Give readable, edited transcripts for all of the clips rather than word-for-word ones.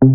Good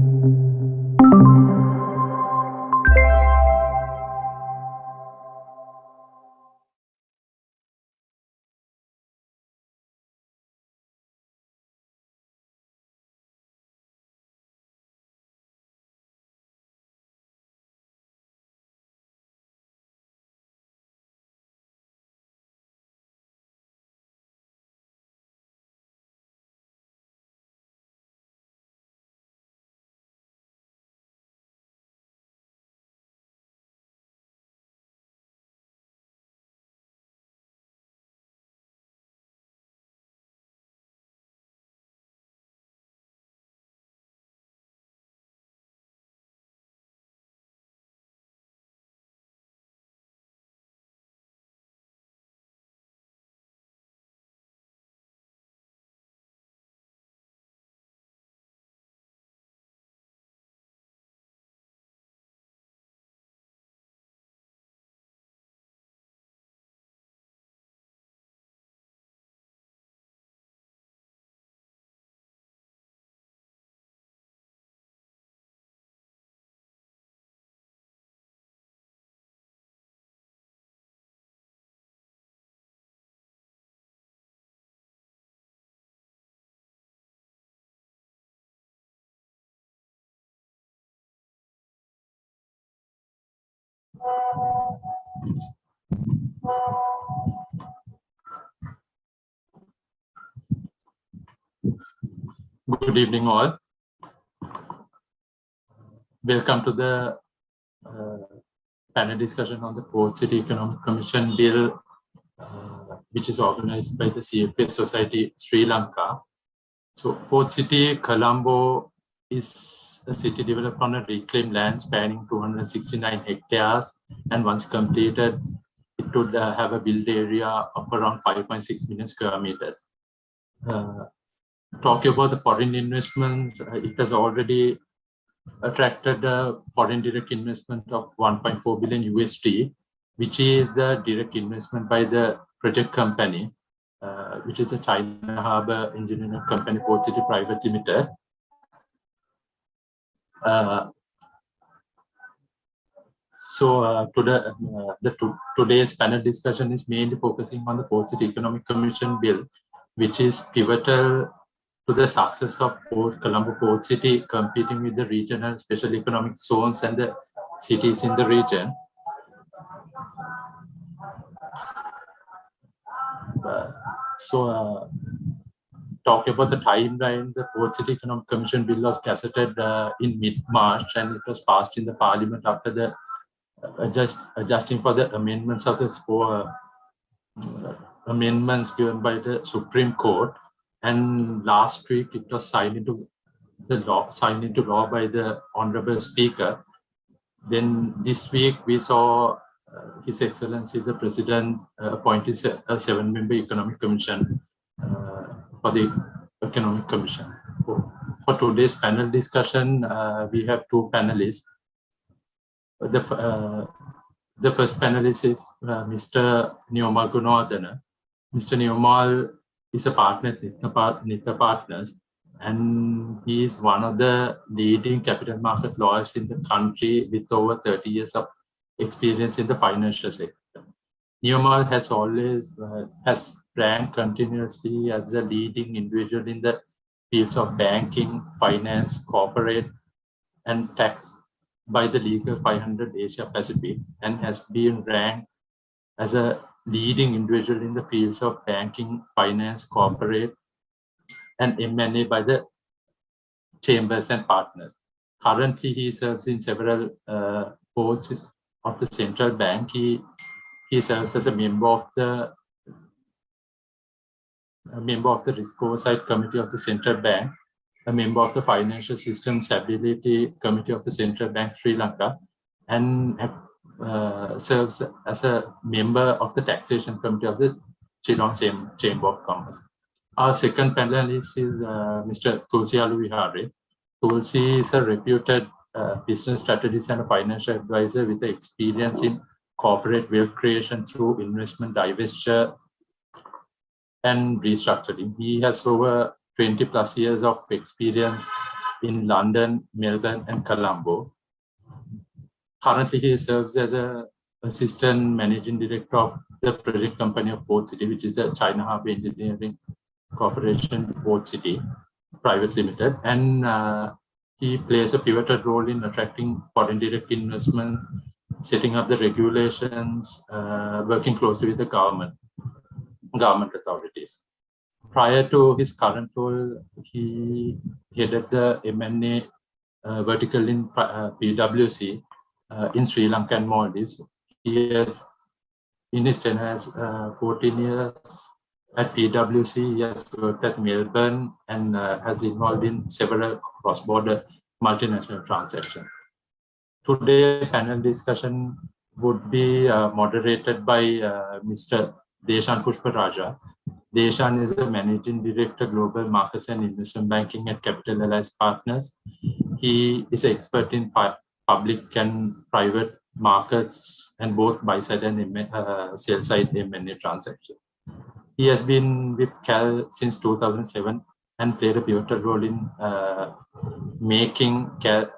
evening, all. Welcome to the panel discussion on the Port City Economic Commission Bill, which is organized by the CFA Society Sri Lanka. So, Port City Colombo is a city developed on a reclaimed land spanning 269 hectares, and once completed, it would have a build area of around 5.6 million square meters. Talking about the foreign investments, it has already attracted a foreign direct investment of 1.4 billion USD, which is the direct investment by the project company, which is a China Harbour Engineering Company Port City Private Limited. Today's panel discussion is mainly focusing on the Port City Economic Commission Bill, which is pivotal to the success of Colombo Port City, competing with the regional special economic zones and the cities in the region. Talk about the timeline. The Port City Economic Commission Bill was gazetted in mid-March, and it was passed in the Parliament after the adjusting for the amendments of the amendments given by the Supreme Court. And last week, it was signed into law by the Honorable Speaker. Then this week, we saw His Excellency the President appointed a 7-member Economic Commission for the Economic Commission. For today's panel discussion, we have two panelists. The first panelist is Mr. Niomal Gunawardena. Mr. Niomal is a partner at Nitha Partners, and he is one of the leading capital market lawyers in the country with over 30 years of experience in the financial sector. Niomal has always ranked continuously as a leading individual in the fields of banking, finance, corporate, and tax by the Legal 500 Asia Pacific, and has been ranked as a leading individual in the fields of banking, finance, corporate, and M&A by the Chambers and Partners. Currently, he serves in several boards of the central bank. He serves as a member of the Risk Oversight Committee of the Central Bank, a member of the Financial System Stability Committee of the Central Bank Sri Lanka, and serves as a member of the Taxation Committee of the Ceylon Chamber of Commerce. Our second panelist is Mr. Tulsi Aluvihare. Tulsi is a reputed business strategist and a financial advisor with experience in corporate wealth creation through investment divestiture and restructuring. He has over 20 plus years of experience in London, Melbourne, and Colombo. Currently, he serves as an assistant managing director of the project company of Port City, which is the China Harbour Engineering Corporation Port City Private Limited. And he plays a pivotal role in attracting foreign direct investments, setting up the regulations, working closely with the government authorities. Prior to his current role, he headed the M&A vertical in PwC in Sri Lanka and Maldives. He has, in his tenure, has 14 years at PwC. He has worked at Melbourne and has involved in several cross-border multinational transactions. Today, panel discussion would be moderated by Mr. Deshan Pushparaja. Deshan is the Managing Director, Global Markets and Investment Banking at Capital Allies Partners. He is an expert in public and private markets and both buy-side and sell-side M&A transactions. He has been with CAL since 2007 and played a pivotal role in making CAL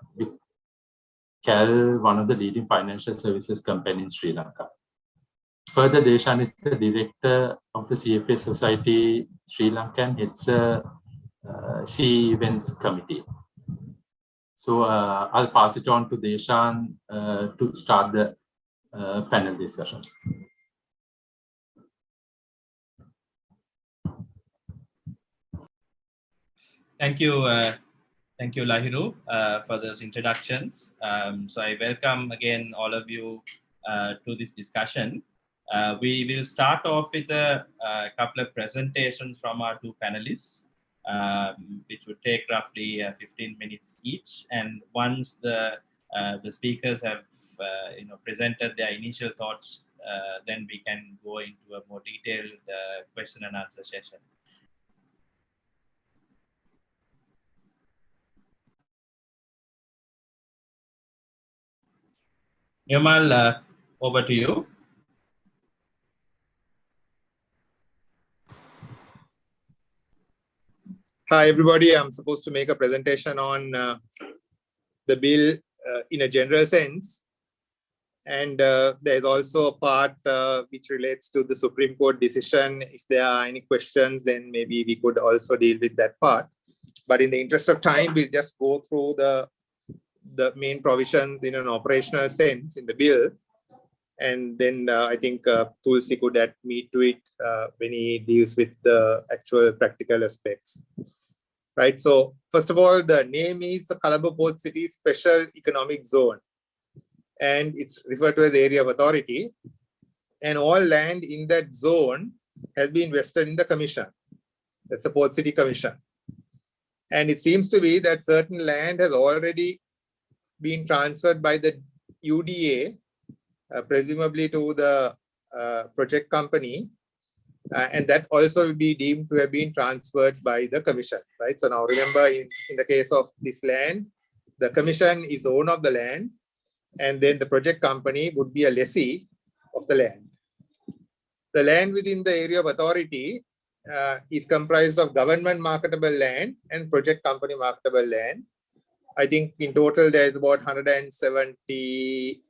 one of the leading financial services companies in Sri Lanka. Further, Deshan is the director of the CFA Society Sri Lanka and it's a CE Events Committee. So I'll pass it on to Deshan to start the panel discussion. Thank you, Lahiru, for those introductions. So I welcome again all of you to this discussion. We will start off with a couple of presentations from our two panelists, which would take roughly 15 minutes each. And once the speakers have presented their initial thoughts, then we can go into a more detailed question and answer session. Yamal, over to you. Hi, everybody. I'm supposed to make a presentation on the bill in a general sense. And there's also a part which relates to the Supreme Court decision. If there are any questions, then maybe we could also deal with that part. But in the interest of time, we'll just go through the main provisions in an operational sense in the bill. And then I think Tulsi could add me to it when he deals with the actual practical aspects. Right. So first of all, the name is the Colombo Port City Special Economic Zone. And it's referred to as the area of authority. And all land in that zone has been vested in the commission. That's the Port City Commission. And it seems to be that certain land has already been transferred by the UDA, presumably to the project company. And that also will be deemed to have been transferred by the commission, right? So now remember, in the case of this land, the commission is the owner of the land, and then the project company would be a lessee of the land. The land within the area of authority is comprised of government marketable land and project company marketable land. I think in total there is about 170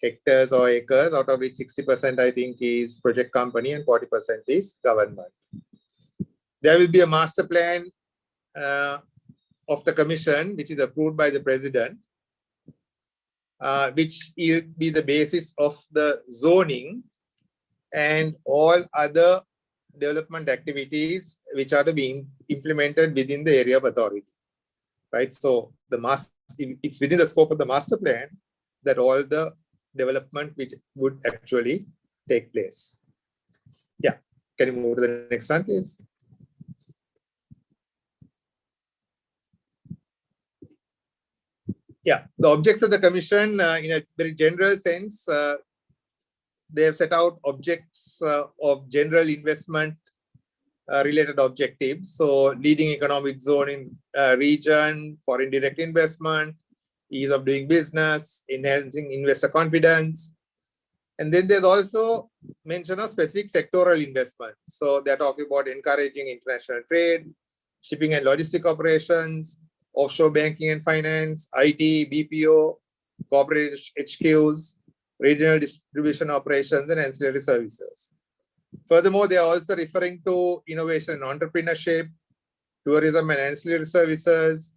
hectares or acres, out of which 60% I think is project company and 40% is government. There will be a master plan of the commission, which is approved by the president, which will be the basis of the zoning and all other development activities which are to be implemented within the area of authority. Right. So it's within the scope of the master plan that all the development which would actually take place. Yeah. Can you move to the next one, please? Yeah. The objects of the commission, in a very general sense, they have set out objects of general investment related objectives. So leading economic zone in region, foreign direct investment, ease of doing business, enhancing investor confidence. And then there's also mention of specific sectoral investments. So they're talking about encouraging international trade, shipping and logistic operations, offshore banking and finance, IT, BPO, corporate HQs, regional distribution operations, and ancillary services. Furthermore, they are also referring to innovation and entrepreneurship, tourism and ancillary services,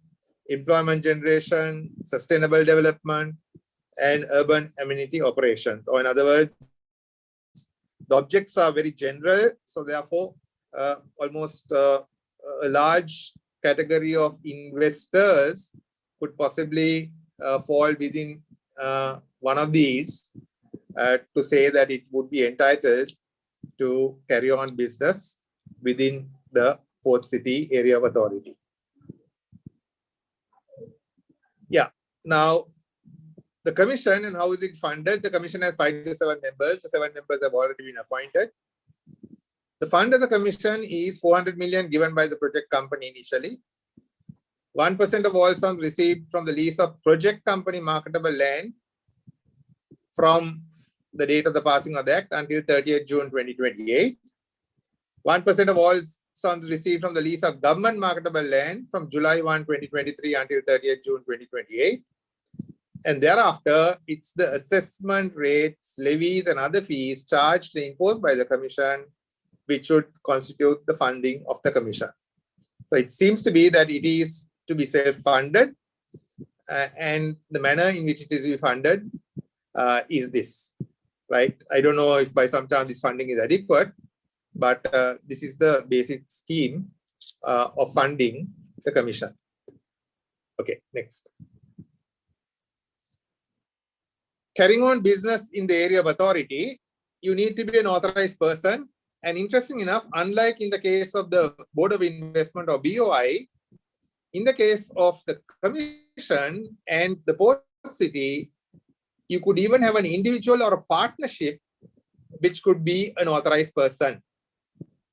employment generation, sustainable development, and urban amenity operations. Or in other words, the objects are very general, so therefore almost a large category of investors could possibly fall within one of these to say that it would be entitled to carry on business within the Port City Area of Authority. Yeah, now the commission and how is it funded? The commission has 5 to 7 members. The 7 members have already been appointed. The fund of the commission is 400 million given by the project company initially. 1% of all sums received from the lease of project company marketable land from the date of the passing of the Act until 30th June 2028. 1% of all sums received from the lease of government marketable land from July 1, 2023 until 30th June 2028. And thereafter, it's the assessment rates, levies, and other fees charged and imposed by the commission which should constitute the funding of the commission. So it seems to be that it is to be self-funded, and the manner in which it is to be funded is this, right? I don't know if by some chance this funding is adequate, but this is the basic scheme of funding the commission. Okay, next. Carrying on business in the area of authority, you need to be an authorized person. And interesting enough, unlike in the case of the Board of Investment or BOI, in the case of the commission and the Port City, you could even have an individual or a partnership which could be an authorized person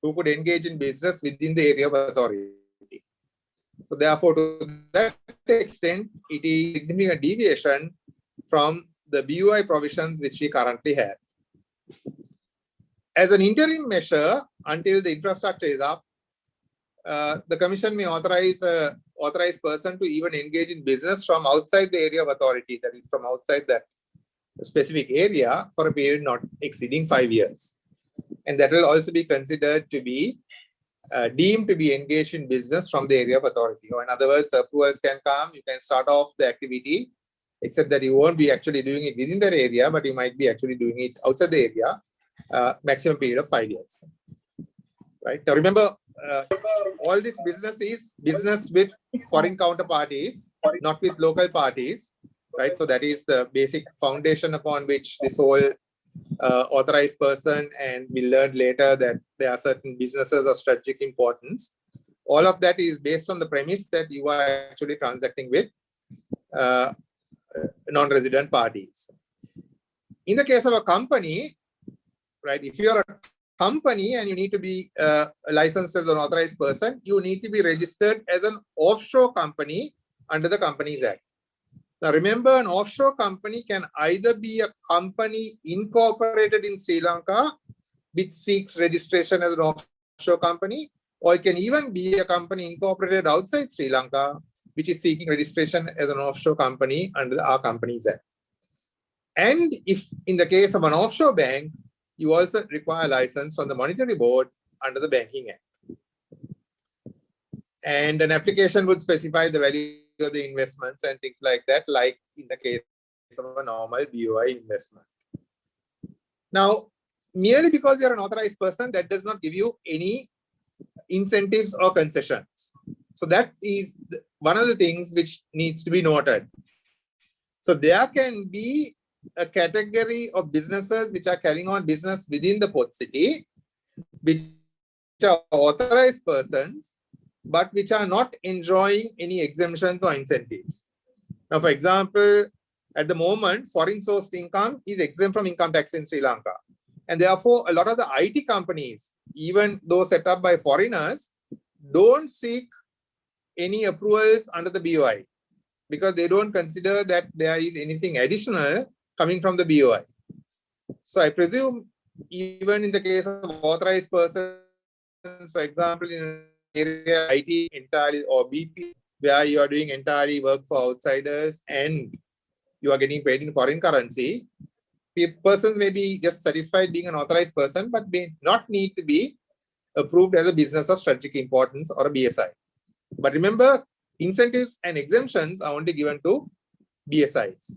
who could engage in business within the area of authority. So therefore, to that extent, it is a significant deviation from the BOI provisions which we currently have. As an interim measure, until the infrastructure is up, the commission may authorize an authorized person to even engage in business from outside the area of authority, that is from outside that specific area for a period not exceeding 5 years. And that will also be considered to be deemed to be engaged in business from the area of authority. Or in other words, approvals can come, you can start off the activity, except that you won't be actually doing it within that area, but you might be actually doing it outside the area, maximum period of 5 years. Right? Now remember, all this business is business with foreign counterparties, not with local parties. Right? So that is the basic foundation upon which this whole authorized person, and we learned later that there are certain businesses of strategic importance. All of that is based on the premise that you are actually transacting with non-resident parties. In the case of a company, right, if you are a company and you need to be licensed as an authorized person, you need to be registered as an offshore company under the Companies Act. Now remember, an offshore company can either be a company incorporated in Sri Lanka, which seeks registration as an offshore company, or it can even be a company incorporated outside Sri Lanka, which is seeking registration as an offshore company under our Companies Act. And if in the case of an offshore bank, you also require a license from the Monetary Board under the Banking Act. And an application would specify the value of the investments and things like that, like in the case of a normal BOI investment. Now, merely because you're an authorized person, that does not give you any incentives or concessions. So that is one of the things which needs to be noted. So there can be a category of businesses which are carrying on business within the Port City, which are authorized persons, but which are not enjoying any exemptions or incentives. Now, for example, at the moment, foreign sourced income is exempt from income tax in Sri Lanka. And therefore, a lot of the IT companies, even though set up by foreigners, don't seek any approvals under the BOI because they don't consider that there is anything additional coming from the BOI. So I presume even in the case of authorized persons, for example, in area IT entirely or BP, where you are doing entirely work for outsiders and you are getting paid in foreign currency, persons may be just satisfied being an authorized person, but may not need to be approved as a business of strategic importance or a BSI. But remember, incentives and exemptions are only given to BSIs.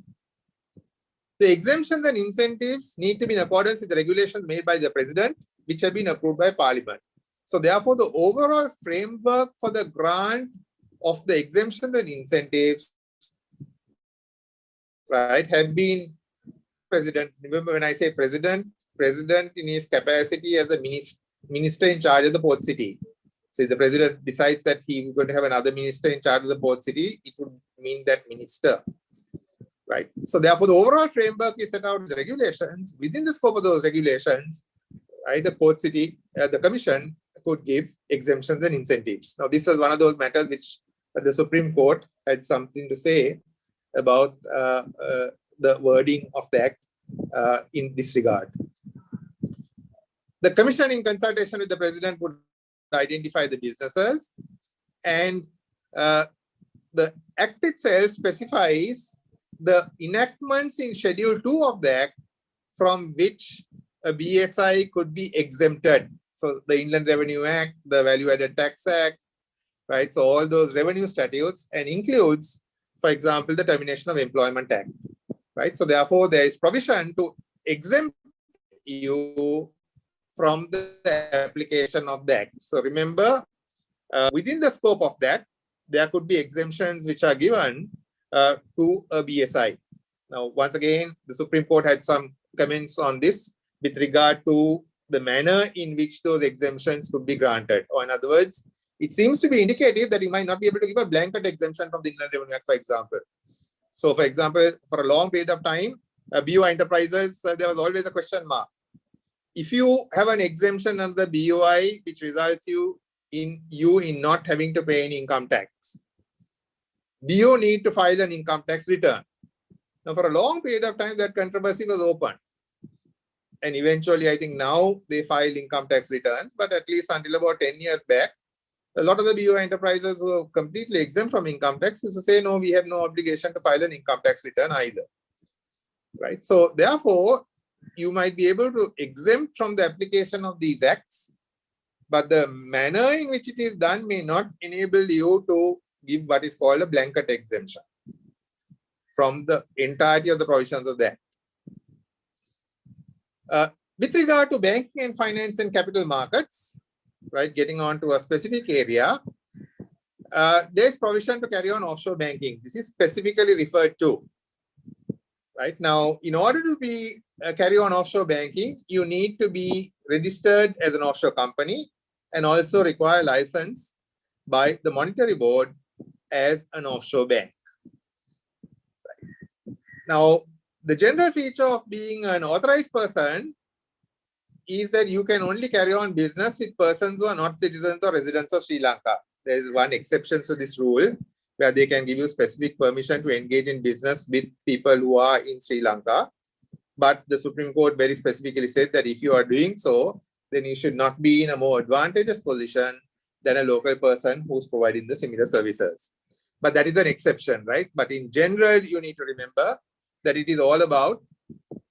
The exemptions and incentives need to be in accordance with the regulations made by the President, which have been approved by Parliament. So therefore, the overall framework for the grant of the exemptions and incentives, right, have been President. Remember, when I say President in his capacity as the minister in charge of the port city. So if the President decides that he is going to have another minister in charge of the port city, it would mean that minister. Right. So therefore, the overall framework is set out with the regulations. Within the scope of those regulations, right, the port city, the commission could give exemptions and incentives. Now, this is one of those matters which the Supreme Court had something to say about the wording of the Act in this regard. The Commission, in consultation with the President, would identify the businesses, and the Act itself specifies the enactments in Schedule 2 of the Act from which a BSI could be exempted. So the Inland Revenue Act, the Value Added Tax Act, right? So all those revenue statutes, and includes, for example, the Termination of Employment Act, right? So therefore, there is provision to exempt you from the application of the Act. So remember, within the scope of that, there could be exemptions which are given to a BSI. Now, once again, the Supreme Court had some comments on this with regard to the manner in which those exemptions could be granted. Or in other words, it seems to be indicative that you might not be able to give a blanket exemption from the Inland Revenue Act, for example. So, for example, for a long period of time, BOI enterprises, there was always a question mark. If you have an exemption under the BOI, which results in not having to pay any income tax, do you need to file an income tax return? Now, for a long period of time, that controversy was open. And eventually, I think now they filed income tax returns, but at least until about 10 years back, a lot of the BOI enterprises who are completely exempt from income tax used to say, no, we have no obligation to file an income tax return either. Right? So therefore, you might be able to exempt from the application of these acts, but the manner in which it is done may not enable you to give what is called a blanket exemption from the entirety of the provisions of the Act. With regard to banking and finance and capital markets, right, getting on to a specific area, there is provision to carry on offshore banking. This is specifically referred to. Right now, in order to be carry on offshore banking, you need to be registered as an offshore company and also require license by the Monetary Board as an offshore bank. Right. Now, the general feature of being an authorized person is that you can only carry on business with persons who are not citizens or residents of Sri Lanka. There is one exception to this rule, where they can give you specific permission to engage in business with people who are in Sri Lanka. But the Supreme Court very specifically said that if you are doing so, then you should not be in a more advantageous position than a local person who's providing the similar services. But that is an exception, right? But in general, you need to remember that it is all about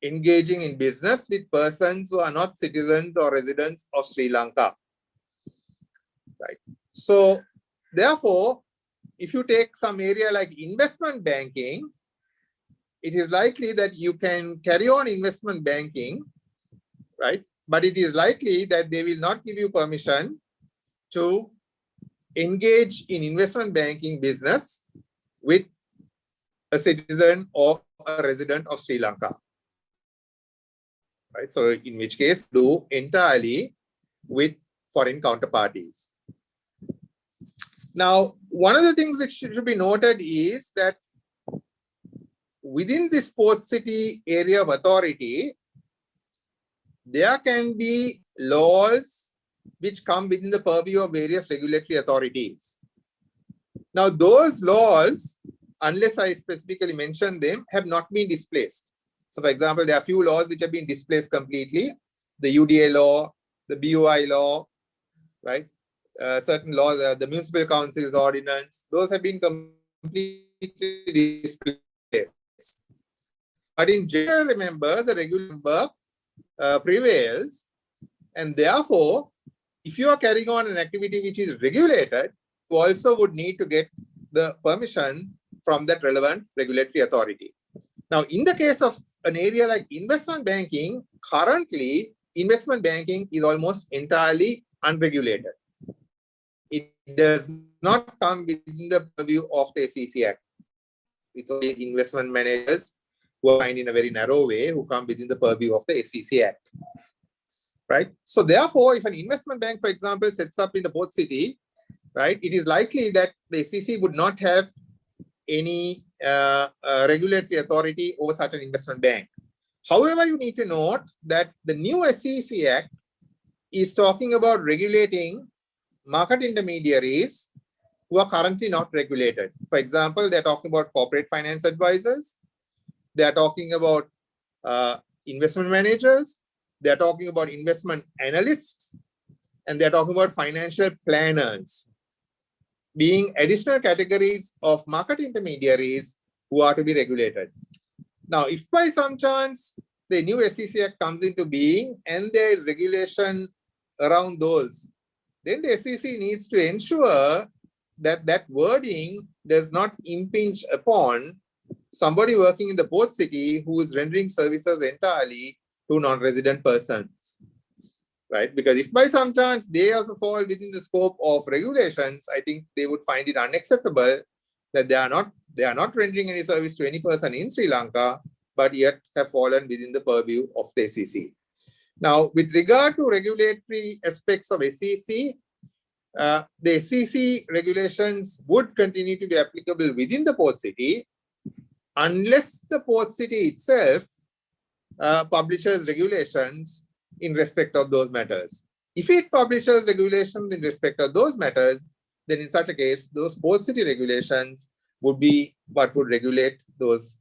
engaging in business with persons who are not citizens or residents of Sri Lanka. Right. So therefore, if you take some area like investment banking, it is likely that you can carry on investment banking, right? But it is likely that they will not give you permission to engage in investment banking business with a citizen or a resident of Sri Lanka. Right? So in which case, do entirely with foreign counterparties. Now, one of the things which should be noted is that within this port city area of authority, there can be laws which come within the purview of various regulatory authorities. Now, those laws, unless I specifically mention them, have not been displaced. So, for example, there are few laws which have been displaced completely. The UDA law, the BOI law, right? certain laws, the municipal council's ordinance, those have been completely displaced. But in general, remember, the regular member prevails, and therefore, if you are carrying on an activity which is regulated, you also would need to get the permission from that relevant regulatory authority. Now, in the case of an area like investment banking, currently, investment banking is almost entirely unregulated. It does not come within the purview of the SEC Act. It's only investment managers who are defined in a very narrow way who come within the purview of the SEC Act. Right? So therefore, if an investment bank, for example, sets up in the port city, right, it is likely that the SEC would not have any regulatory authority over such an investment bank. However, you need to note that the new SEC Act is talking about regulating market intermediaries who are currently not regulated. For example, they're talking about corporate finance advisors. They're talking about investment managers. They're talking about investment analysts. And they're talking about financial planners, being additional categories of market intermediaries who are to be regulated. Now, if by some chance the new SEC Act comes into being and there is regulation around those, then the SEC needs to ensure that that wording does not impinge upon somebody working in the port city who is rendering services entirely to non-resident persons, right? Because if by some chance they also fall within the scope of regulations, I think they would find it unacceptable that they are not rendering any service to any person in Sri Lanka, but yet have fallen within the purview of the SEC. Now, with regard to regulatory aspects of SEC, the SEC regulations would continue to be applicable within the port city unless the port city itself publishes regulations in respect of those matters. If it publishes regulations in respect of those matters, then in such a case, those port city regulations would be what would regulate those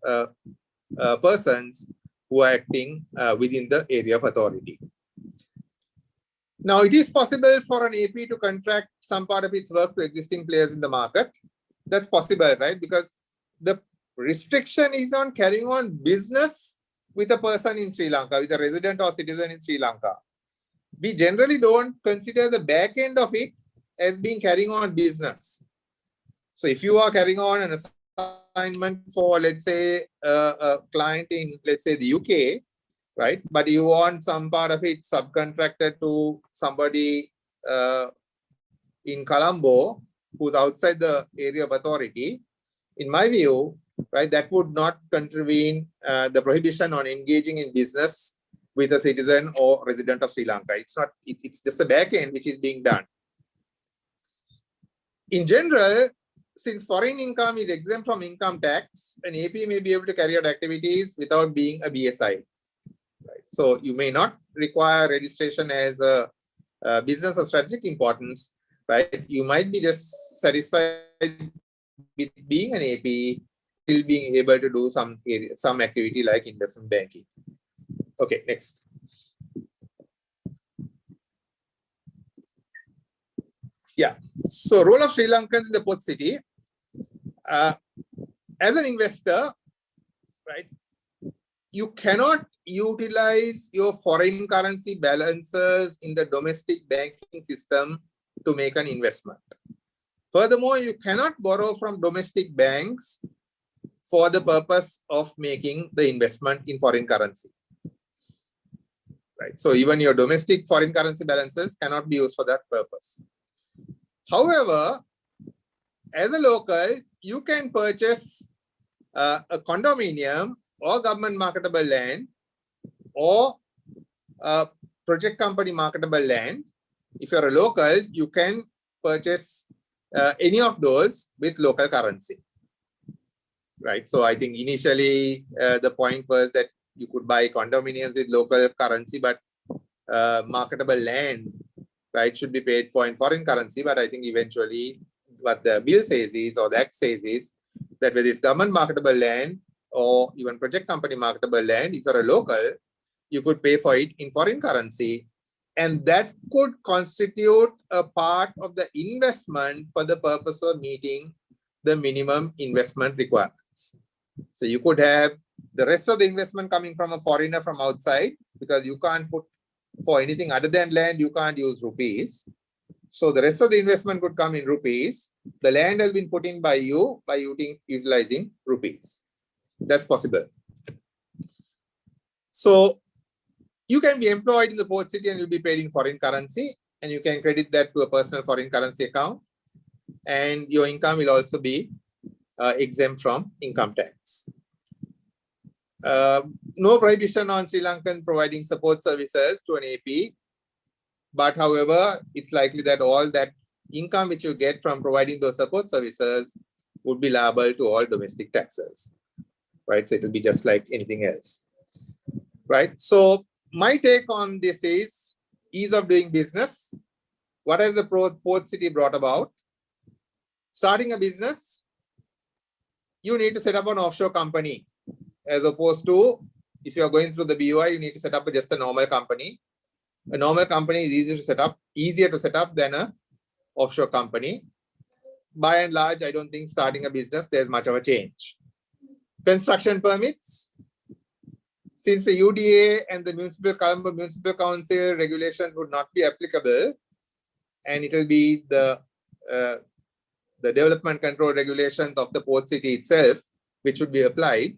persons who are acting within the area of authority. Now, it is possible for an AP to contract some part of its work to existing players in the market. That's possible, right? Because the restriction is on carrying on business with a person in Sri Lanka, with a resident or citizen in Sri Lanka. We generally don't consider the back end of it as being carrying on business. So if you are carrying on an assignment for, let's say, a client in, let's say, the UK, right? But you want some part of it subcontracted to somebody in Colombo who's outside the area of authority, in my view, right, that would not contravene the prohibition on engaging in business with a citizen or resident of Sri Lanka. It's just the back end which is being done. In general, since foreign income is exempt from income tax, an AP may be able to carry out activities without being a BSI. Right? So you may not require registration as a business of strategic importance, right? You might be just satisfied with being an AP, still being able to do some activity like investment banking. Okay, next. Yeah, so role of Sri Lankans in the port city. As an investor, right, you cannot utilize your foreign currency balances in the domestic banking system to make an investment. Furthermore, you cannot borrow from domestic banks for the purpose of making the investment in foreign currency. Right. So even your domestic foreign currency balances cannot be used for that purpose. However, as a local, you can purchase a condominium or government marketable land or project company marketable land. If you're a local, you can purchase any of those with local currency. Right. So I think initially the point was that you could buy condominiums with local currency, but marketable land, right, should be paid for in foreign currency. But I think eventually what the bill says is, or the act says is, that whether it's government marketable land or even project company marketable land, if you're a local, you could pay for it in foreign currency. and that could constitute a part of the investment for the purpose of meeting the minimum investment requirements. So you could have the rest of the investment coming from a foreigner from outside, because you can't put for anything other than land, you can't use rupees. So the rest of the investment could come in rupees. The land has been put in by you by utilizing rupees. That's possible. So you can be employed in the port city and you'll be paid in foreign currency, and you can credit that to a personal foreign currency account, and your income will also be exempt from income tax. No prohibition on Sri Lankan providing support services to an AP, but however, it's likely that all that income which you get from providing those support services would be liable to all domestic taxes, right? So it will be just like anything else, right? So my take on this is ease of doing business. What has the port city brought about? Starting a business, you need to set up an offshore company, as opposed to if you're going through the BOI, you need to set up just a normal company. A normal company is easier to set up than an offshore company. By and large, I don't think starting a business, there's much of a change. Construction permits, since the UDA and the Colombo Municipal Council regulations would not be applicable, and it will be the development control regulations of the port city itself, which would be applied.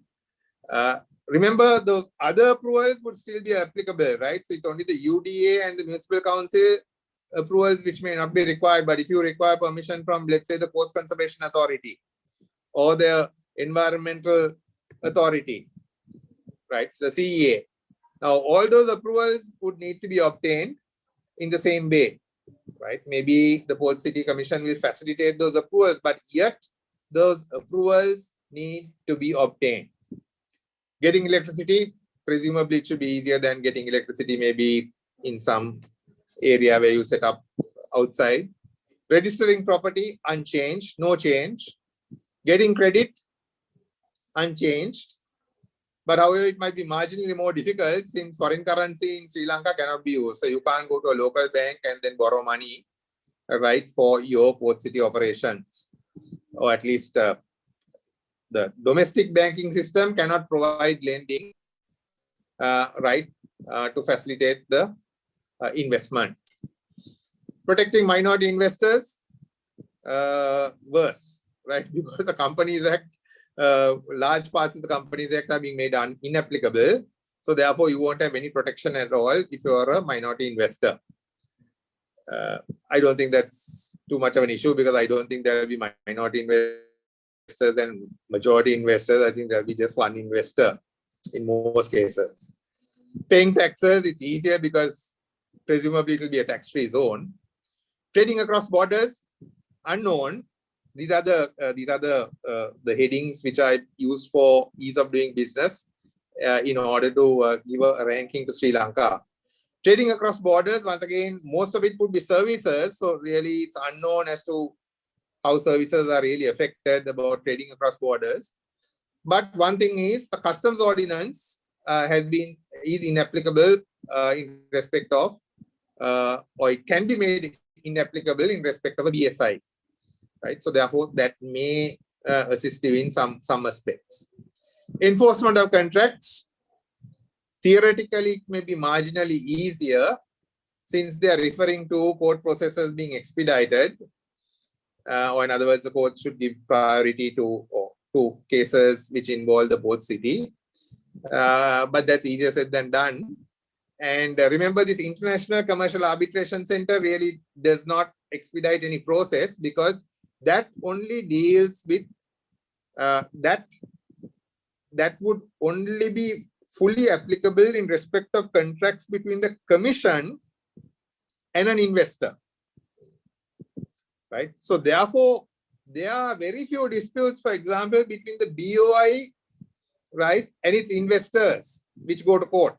Remember, those other approvals would still be applicable, right? So it's only the UDA and the Municipal Council approvals which may not be required. But if you require permission from, let's say, the Coast Conservation Authority or the Environmental Authority, right? So the CEA. Now, all those approvals would need to be obtained in the same way, right? Maybe the Port City Commission will facilitate those approvals, but yet those approvals need to be obtained. Getting electricity, presumably it should be easier than getting electricity maybe in some area where you set up outside. Registering property, unchanged, no change. Getting credit, unchanged. But however, it might be marginally more difficult since foreign currency in Sri Lanka cannot be used. So you can't go to a local bank and then borrow money, right, for your port city operations. Or at least the domestic banking system cannot provide lending, right, to facilitate the investment. Protecting minority investors, worse, right? Because the Companies Act, large parts of the Companies Act are being made inapplicable. So therefore, you won't have any protection at all if you are a minority investor. I don't think that's too much of an issue, because I don't think there will be minority investors and majority investors. I think there'll be just one investor in most cases. Paying taxes, it's easier because presumably it will be a tax-free zone. Trading across borders, unknown. These are the headings which I use for ease of doing business in order to give a ranking to Sri Lanka. Trading across borders, once again, most of it would be services. So really, it's unknown as to how services are really affected about trading across borders. But one thing is the customs ordinance is inapplicable in respect of, or it can be made inapplicable in respect of a BSI, right? So therefore, that may assist you in some aspects. Enforcement of contracts, theoretically, it may be marginally easier since they are referring to court processes being expedited. Or in other words, the court should give priority to cases which involve the port city. But that's easier said than done. And remember, this International Commercial Arbitration Center really does not expedite any process, because that only deals with that would only be fully applicable in respect of contracts between the Commission and an investor. Right. So therefore, there are very few disputes, for example, between the BOI, right, and its investors, which go to court.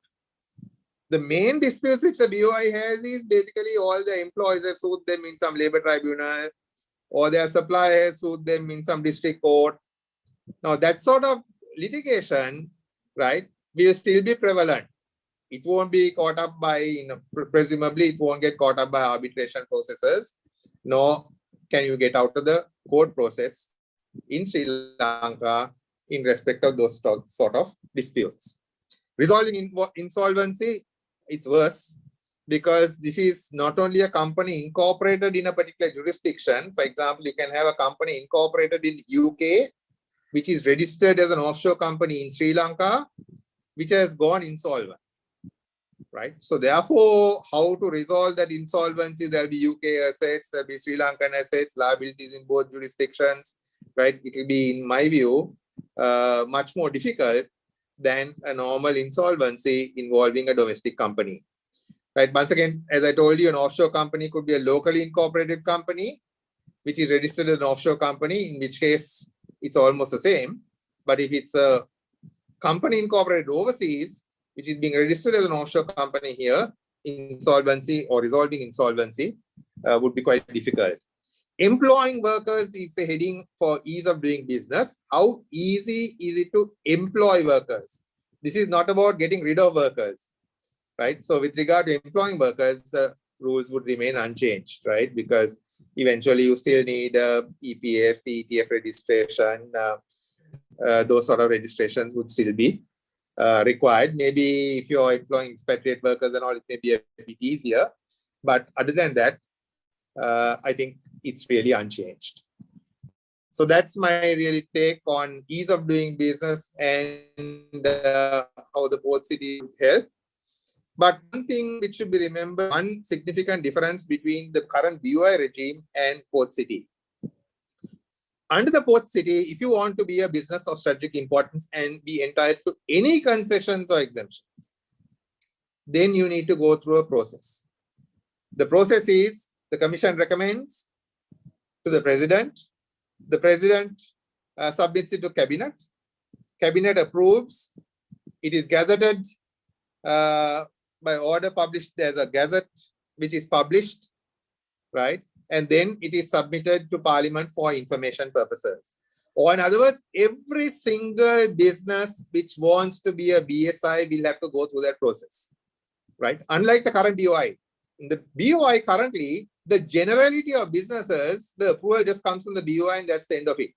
The main disputes which the BOI has is basically all the employees have sued them in some labor tribunal, or their suppliers sued them in some district court. Now, that sort of litigation, right, will still be prevalent. it won't be caught up by, presumably it won't get caught up by arbitration processes, nor can you get out of the court process in Sri Lanka in respect of those sort of disputes. Resolving insolvency, it's worse, because this is not only a company incorporated in a particular jurisdiction. For example, you can have a company incorporated in UK, which is registered as an offshore company in Sri Lanka, which has gone insolvent, right? So therefore, how to resolve that insolvency? There'll be UK assets, there'll be Sri Lankan assets, liabilities in both jurisdictions, right? It will be, in my view, much more difficult than a normal insolvency involving a domestic company. Right. Once again, as I told you, an offshore company could be a locally incorporated company, which is registered as an offshore company, in which case it's almost the same. But if it's a company incorporated overseas, which is being registered as an offshore company here, insolvency or resolving insolvency would be quite difficult. Employing workers is the heading for ease of doing business. How easy is it to employ workers? This is not about getting rid of workers. Right. So with regard to employing workers, the rules would remain unchanged, right? Because eventually you still need EPF, ETF registration. Those sort of registrations would still be required. Maybe if you're employing expatriate workers and all, it may be a bit easier. But other than that, I think it's really unchanged. So that's my really take on ease of doing business and how the port city would help. But one thing which should be remembered, one significant difference between the current BOI regime and port city. Under the port city, if you want to be a business of strategic importance and be entitled to any concessions or exemptions, then you need to go through a process. The process is the commission recommends to the president submits it to cabinet, cabinet approves, it is gazetted by order published. There's a gazette which is published, right? And then it is submitted to Parliament for information purposes. Or in other words, every single business which wants to be a BSI will have to go through that process, right? Unlike the current BOI. In the BOI currently, the generality of businesses, the approval just comes from the BOI and that's the end of it.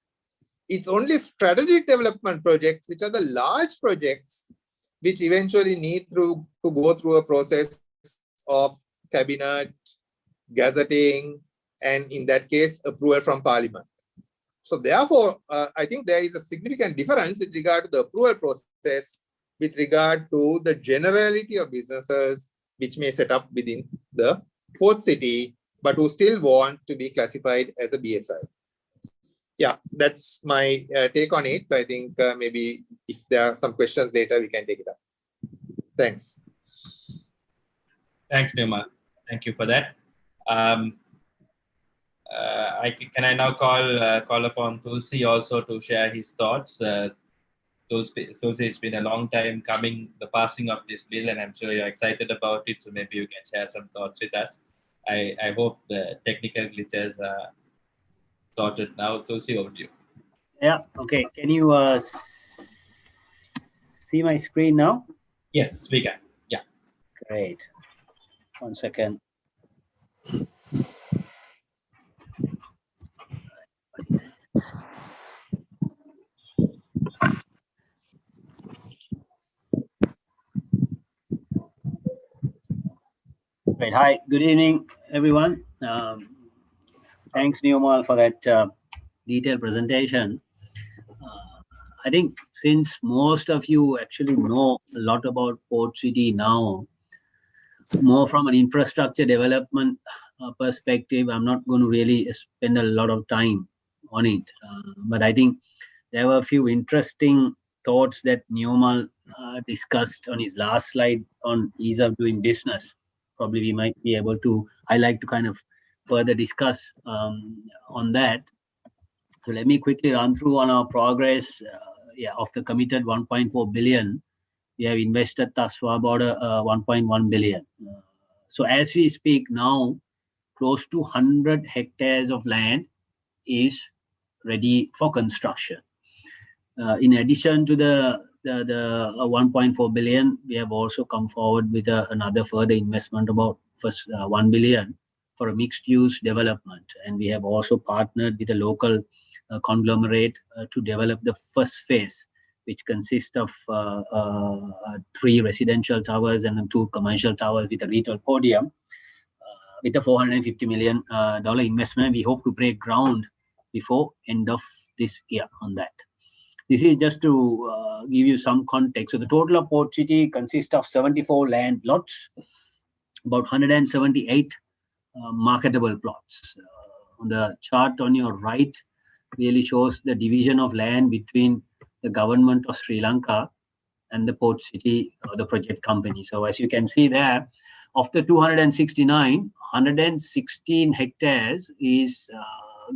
It's only strategic development projects, which are the large projects, which eventually need to go through a process of cabinet, gazetting, and in that case, approval from Parliament. So therefore, I think there is a significant difference with regard to the approval process with regard to the generality of businesses which may set up within the port city, but who still want to be classified as a BSI. Yeah, that's my take on it. I think maybe if there are some questions later, we can take it up. Thanks. Thanks, Nirmal. Thank you for that. Can I now call upon Tulsi also to share his thoughts? Tulsi, it's been a long time coming, the passing of this bill, and I'm sure you're excited about it. So maybe you can share some thoughts with us. I hope the technical glitches are sorted now. Tulsi, over to you. Yeah, okay. Can you see my screen now? Yes, we can. Yeah. Great. 1 second. Great. Hi, good evening, everyone. Thanks, Nirmal, for that detailed presentation. I think since most of you actually know a lot about Port City now, more from an infrastructure development perspective, I'm not going to really spend a lot of time on it. But I think there were a few interesting thoughts that Nirmal discussed on his last slide on ease of doing business. Probably we might be able to, I like to kind of further discuss on that. So let me quickly run through on our progress. Of the committed 1.4 billion, we have invested thus far about 1.1 billion. So as we speak now, close to 100 hectares of land is ready for construction. In addition to the the 1.4 billion, we have also come forward with another further investment about first 1 billion for a mixed-use development. And we have also partnered with a local conglomerate to develop the first phase, which consists of 3 residential towers and 2 commercial towers with a retail podium, with a $450 million investment. We hope to break ground before end of this year on that. This is just to give you some context. So the total of Port City consists of 74 land lots, about 178 marketable plots. On the chart on your right really shows the division of land between the government of Sri Lanka and the Port City, the project company. So as you can see there, of the 269, 116 hectares is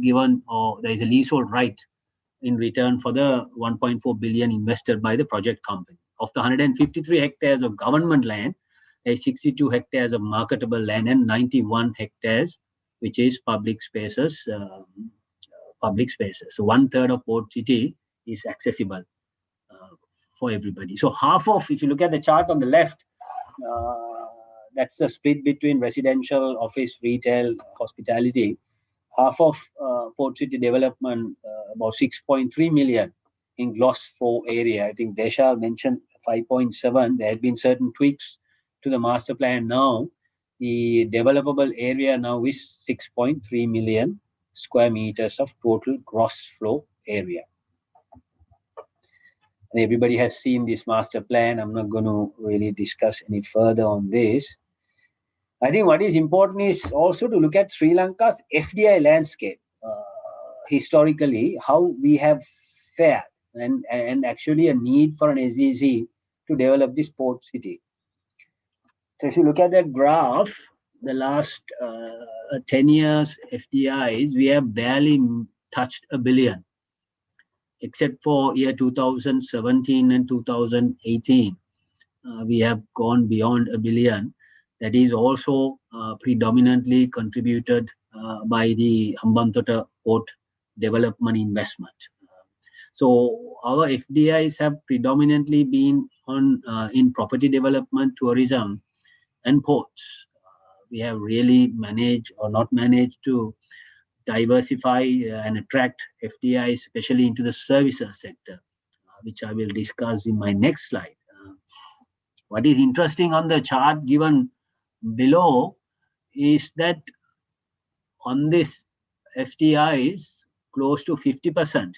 given, or there is a leasehold right in return for the 1.4 billion invested by the project company. Of the 153 hectares of government land, there is 62 hectares of marketable land and 91 hectares, which is public spaces. So 1/3 of Port City is accessible for everybody. So half of, if you look at the chart on the left, that's the split between residential, office, retail, hospitality. Half of Port City development, about 6.3 million in gloss floor area. I think Desha mentioned 5.7. There have been certain tweaks to the master plan now. The developable area now is 6.3 million square meters of total gross floor area. And everybody has seen this master plan. I'm not going to really discuss any further on this. I think what is important is also to look at Sri Lanka's FDI landscape. Historically, how we have fared, and actually a need for an SEZ to develop this port city. So if you look at that graph, the last 10 years FDIs, we have barely touched $1 billion, except for year 2017 and 2018. We have gone beyond $1 billion. That is also predominantly contributed by the Hambantota Port development investment. So our FDIs have predominantly been on in property development, tourism, and ports. We have really managed or not managed to diversify and attract FDIs, especially into the services sector, which I will discuss in my next slide. What is interesting on the chart given below is that on this FDIs, close to 50%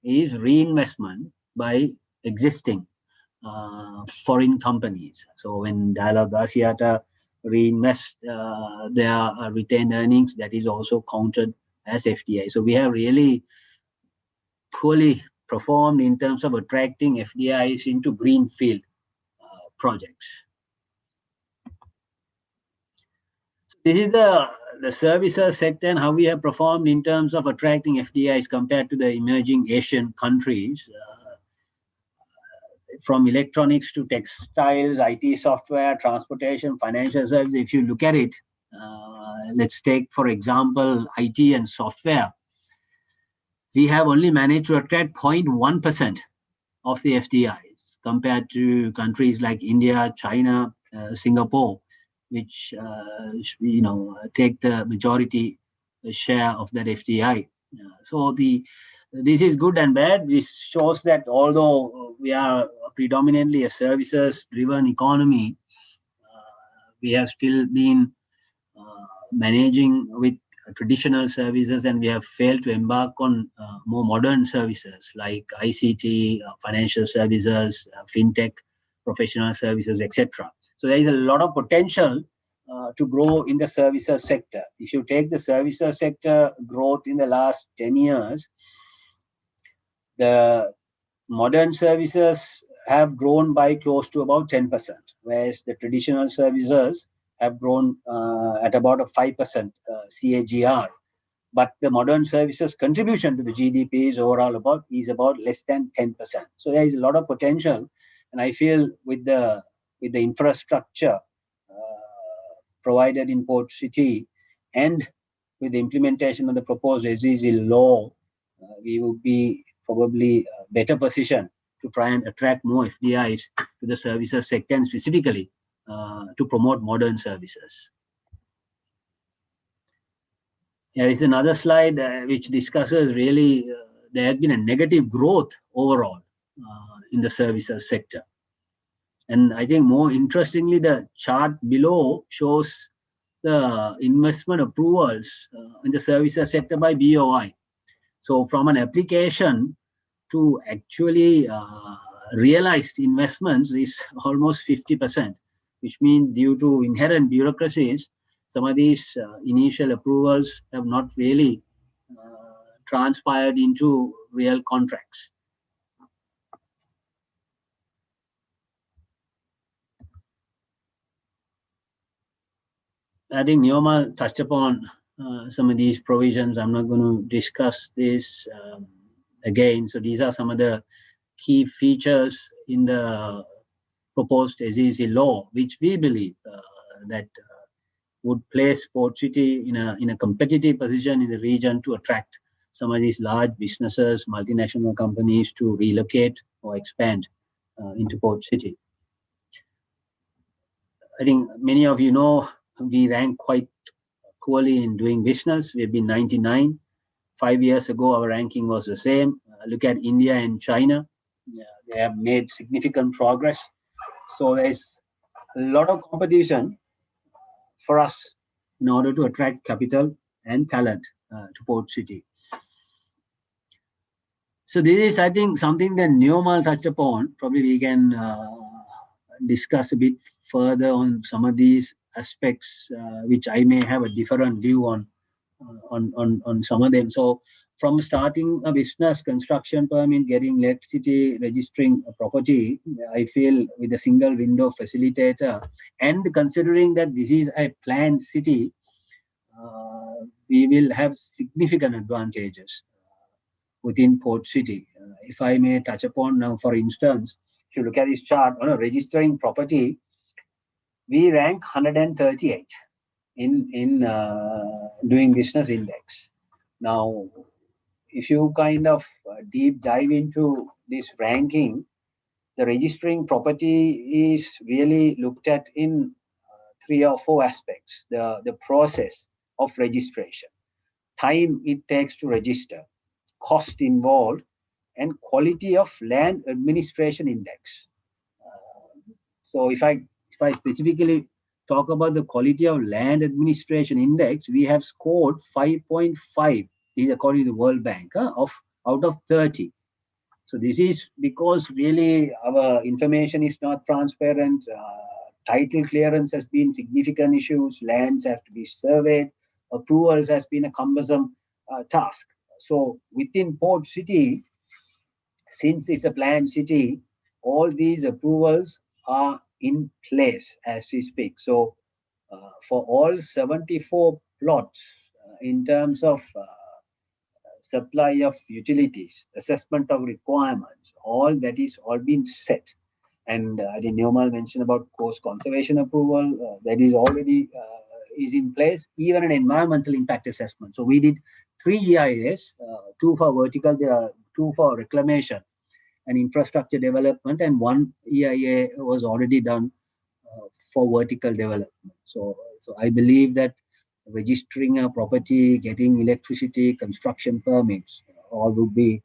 is reinvestment by existing foreign companies. So when Dialog Asiata reinvest their retained earnings, that is also counted as FDI. So we have really poorly performed in terms of attracting FDIs into greenfield projects. This is the services sector and how we have performed in terms of attracting FDIs compared to the emerging Asian countries. From electronics to textiles, IT software, transportation, financial services. If you look at it, let's take, for example, IT and software. We have only managed to attract 0.1% of the FDIs compared to countries like India, China, Singapore, which take the majority share of that FDI. So this is good and bad. This shows that although we are predominantly a services-driven economy, we have still been managing with traditional services, and we have failed to embark on more modern services like ICT, financial services, fintech, professional services, etc. So there is a lot of potential to grow in the services sector. If you take the services sector growth in the last 10 years, the modern services have grown by close to about 10%, whereas the traditional services have grown at about a 5% CAGR. But the modern services contribution to the GDP is overall about less than 10%. So there is a lot of potential, and I feel with the infrastructure provided in Port City and with the implementation of the proposed SEZ law, we will be probably better positioned to try and attract more FDIs to the services sector, and specifically to promote modern services. Here is another slide which discusses really there has been a negative growth overall in the services sector. And I think more interestingly, the chart below shows the investment approvals in the services sector by BOI. So from an application to actually realized investments is almost 50%, which means due to inherent bureaucracies, some of these initial approvals have not really transpired into real contracts. I think Neomal touched upon some of these provisions. I'm not going to discuss this again. So these are some of the key features in the proposed SEC law, which we believe that would place Port City in a competitive position in the region to attract some of these large businesses, multinational companies to relocate or expand into Port City. I think many of you know we rank quite poorly in doing business. We've been 99. 5 years ago, our ranking was the same. Look at India and China. They have made significant progress. So there's a lot of competition for us in order to attract capital and talent to Port City. So this is, I think, something that Neomal touched upon. Probably we can discuss a bit further on some of these aspects, which I may have a different view on some of them. So from starting a business, construction permit, getting electricity, registering a property, I feel with a single window facilitator, and considering that this is a planned city, we will have significant advantages within Port City. If I may touch upon now, for instance, if you look at this chart on a registering property, we rank 138 in doing business index. Now, if you kind of deep dive into this ranking, the registering property is really looked at in 3 or 4 aspects. The process of registration, time it takes to register, cost involved, and quality of land administration index. So if I specifically talk about the quality of land administration index, we have scored 5.5. This is according to the World Bank out of 30. So this is because really our information is not transparent. Title clearance has been significant issues. Lands have to be surveyed. Approvals has been a cumbersome task. So within Port City, since it's a planned city, all these approvals are in place as we speak. So for all 74 plots, in terms of supply of utilities, assessment of requirements, all that is all been set. And I think Neomal mentioned about coast conservation approval, that is already is in place, even an environmental impact assessment. So we did 3 EIAs, 2 for vertical, 2 for reclamation and infrastructure development, and 1 EIA was already done for vertical development. So I believe that registering a property, getting electricity, construction permits, all would be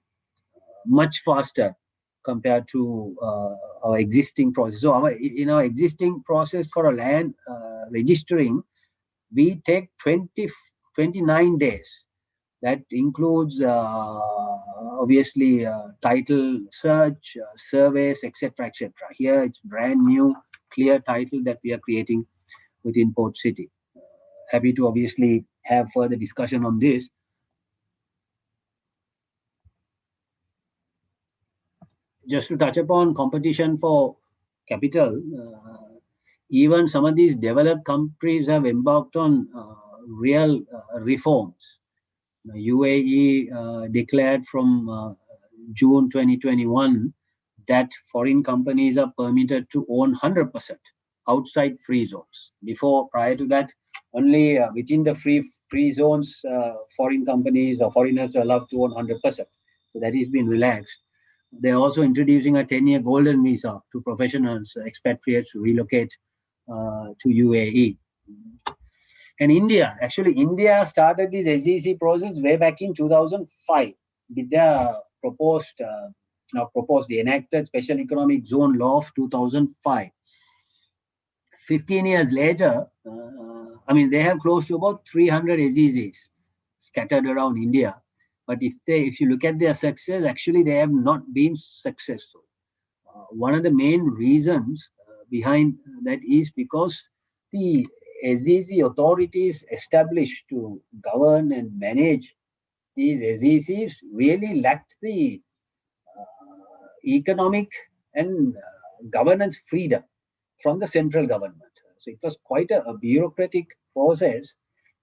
much faster compared to our existing process. So in our existing process for a land registering, we take 29 days. That includes obviously title search, surveys, etc., etc. Here it's brand new, clear title that we are creating within Port City. Happy to obviously have further discussion on this. Just to touch upon competition for capital, even some of these developed countries have embarked on real reforms. UAE declared from June 2021 that foreign companies are permitted to own 100% outside free zones. Prior to that, only within the free zones, foreign companies or foreigners are allowed to own 100%. So that has been relaxed. They're also introducing a 10-year golden visa to professionals, expatriates to relocate to UAE. And India started this SEC process way back in 2005 with the the enacted Special Economic Zone Law of 2005. 15 years later, they have close to about 300 SECs scattered around India. But if you look at their success, actually they have not been successful. One of the main reasons behind that is because the SEC authorities established to govern and manage these SECs really lacked the economic and governance freedom from the central government. So it was quite a bureaucratic process,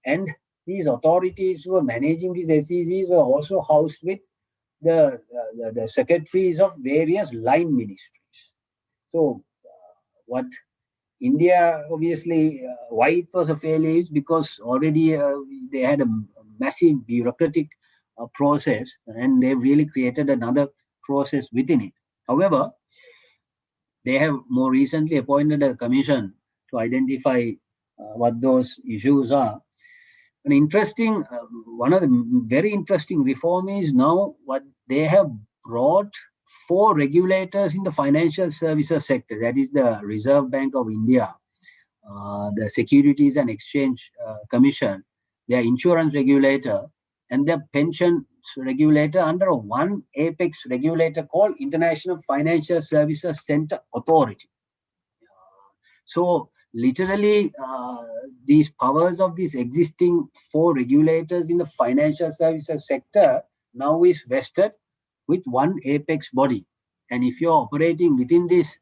and these authorities who were managing these SECs were also housed with the secretaries of various line ministries. So what India, obviously, why it was a failure is because already they had a massive bureaucratic process, and they really created another process within it. However, they have more recently appointed a commission to identify what those issues are. One of the very interesting reform is now what they have brought 4 regulators in the financial services sector. That is the Reserve Bank of India, the Securities and Exchange Commission, their insurance regulator, and their pension regulator under one apex regulator called International Financial Services Center Authority. So literally, these powers of these existing 4 regulators in the financial services sector now is vested with one apex body. And if you're operating within these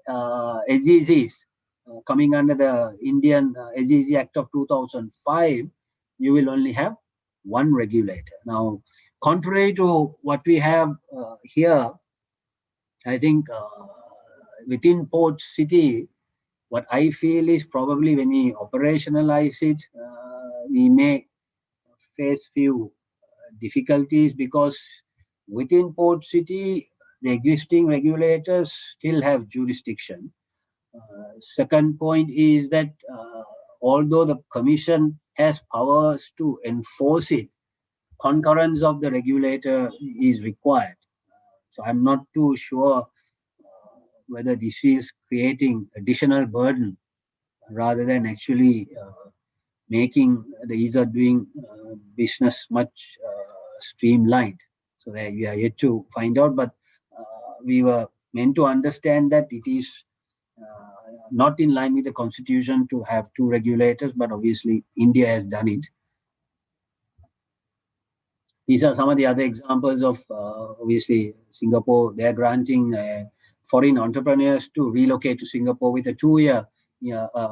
SECs, coming under the Indian SEC Act of 2005, you will only have one regulator. Now, contrary to what we have here, I think within Port City, what I feel is probably when we operationalize it, we may face few difficulties because within Port City, the existing regulators still have jurisdiction. Second point is that although the commission has powers to enforce it, concurrence of the regulator is required. So I'm not too sure whether this is creating additional burden rather than actually making the ease of doing business much streamlined. So that we are yet to find out, but we were meant to understand that it is not in line with the constitution to have 2 regulators, but obviously India has done it. These are some of the other examples of obviously Singapore. They're granting foreign entrepreneurs to relocate to Singapore with a 2-year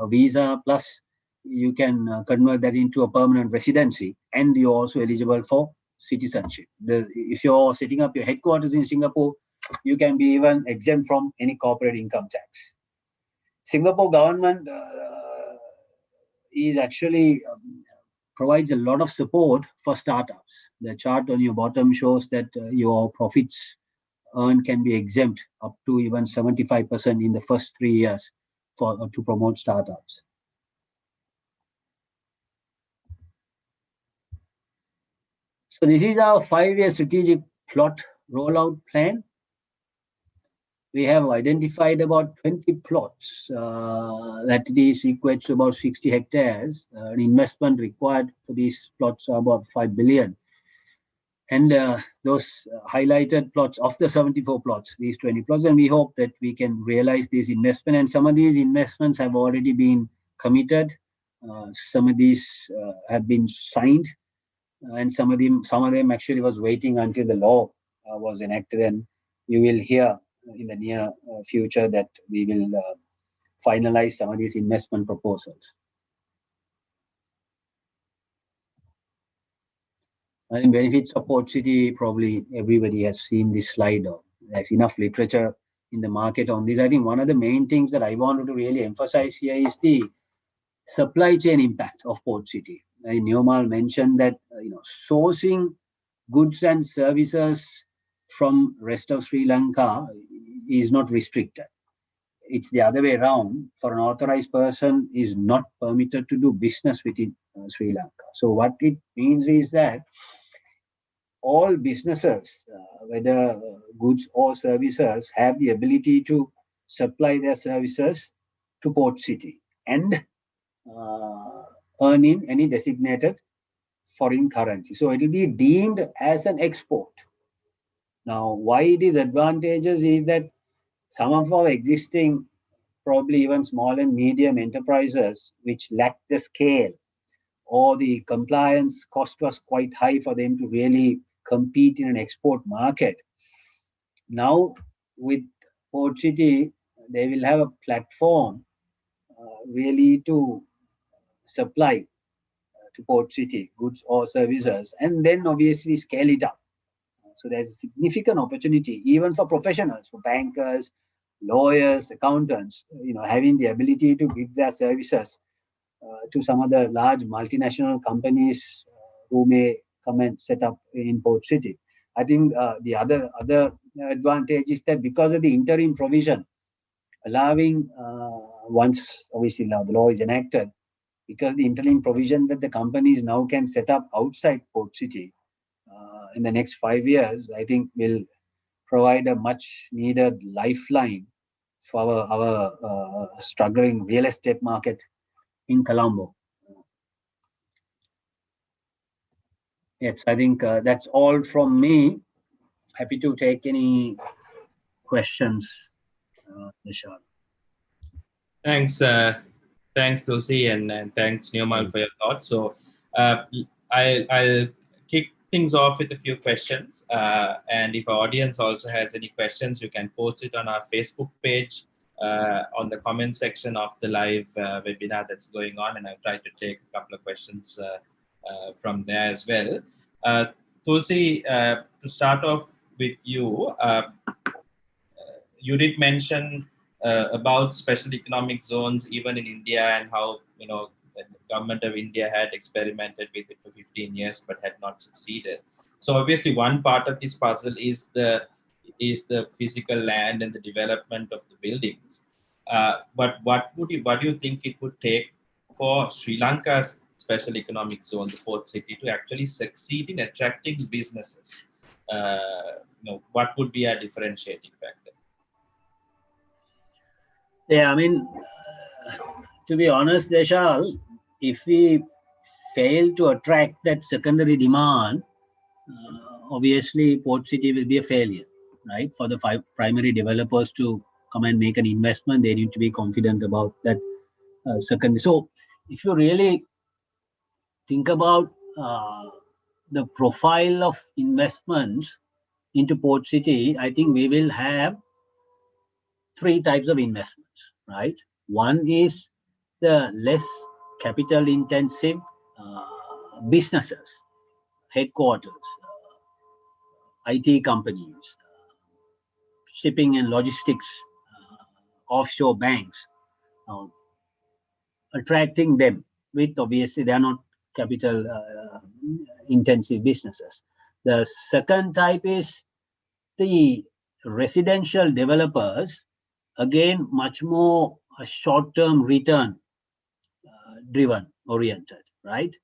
visa, plus you can convert that into a permanent residency, and you're also eligible for citizenship. If you're setting up your headquarters in Singapore, you can be even exempt from any corporate income tax. Singapore government is actually provides a lot of support for startups. The chart on your bottom shows that your profits earned can be exempt up to even 75% in the first 3 years to promote startups. So this is our 5-year strategic plot rollout plan. We have identified about 20 plots that is equates to about 60 hectares. An investment required for these plots are about 5 billion. And those highlighted plots of the 74 plots, these 20 plots, and we hope that we can realize this investment. And some of these investments have already been committed. Some of these have been signed, and some of them actually was waiting until the law was enacted. And you will hear in the near future that we will finalize some of these investment proposals. I think benefits of Port City, probably everybody has seen this slide. There's enough literature in the market on this. I think one of the main things that I wanted to really emphasize here is the supply chain impact of Port City. Neomal mentioned that sourcing goods and services from rest of Sri Lanka is not restricted. It's the other way around. For an authorized person is not permitted to do business within Sri Lanka. So what it means is that all businesses, whether goods or services, have the ability to supply their services to port city and earn in any designated foreign currency. So it will be deemed as an export. Now, why it is advantageous is that some of our existing, probably even small and medium enterprises, which lack the scale or the compliance cost was quite high for them to really compete in an export market. Now, with Port City, they will have a platform really to supply to Port City goods or services, and then obviously scale it up. So there's a significant opportunity even for professionals, for bankers, lawyers, accountants, having the ability to give their services to some of the large multinational companies who may come and set up in Port City. I think the other advantage is that because of the interim provision, allowing once obviously now the law is enacted, because the interim provision that the companies now can set up outside Port City in the next 5 years, I think will provide a much needed lifeline for our struggling real estate market in Colombo. Yes, I think that's all from me. Happy to take any questions, Nishad. Thanks, Tulsi, and thanks, Nirmal, for your thoughts. So I'll kick things off with a few questions. And if our audience also has any questions, you can post it on our Facebook page on the comment section of the live webinar that's going on. And I'll try to take a couple of questions from there as well. Tulsi, to start off with you, you did mention about special economic zones even in India, and how the government of India had experimented with it for 15 years but had not succeeded. So obviously one part of this puzzle is the physical land and the development of the buildings. But what do you think it would take for Sri Lanka's special economic zone, the port city, to actually succeed in attracting businesses? What would be a differentiating factor? Yeah, I mean, to be honest, Deshal, if we fail to attract that secondary demand, obviously Port City will be a failure, right? For the 5 primary developers to come and make an investment, they need to be confident about that secondary. So if you really think about the profile of investments into Port City, I think we will have 3 types of investments, right? One is the less capital intensive businesses, headquarters, IT companies, shipping and logistics, offshore banks, attracting them with, obviously they are not capital intensive businesses. The second type is the residential developers, again much more short-term return driven, oriented, right?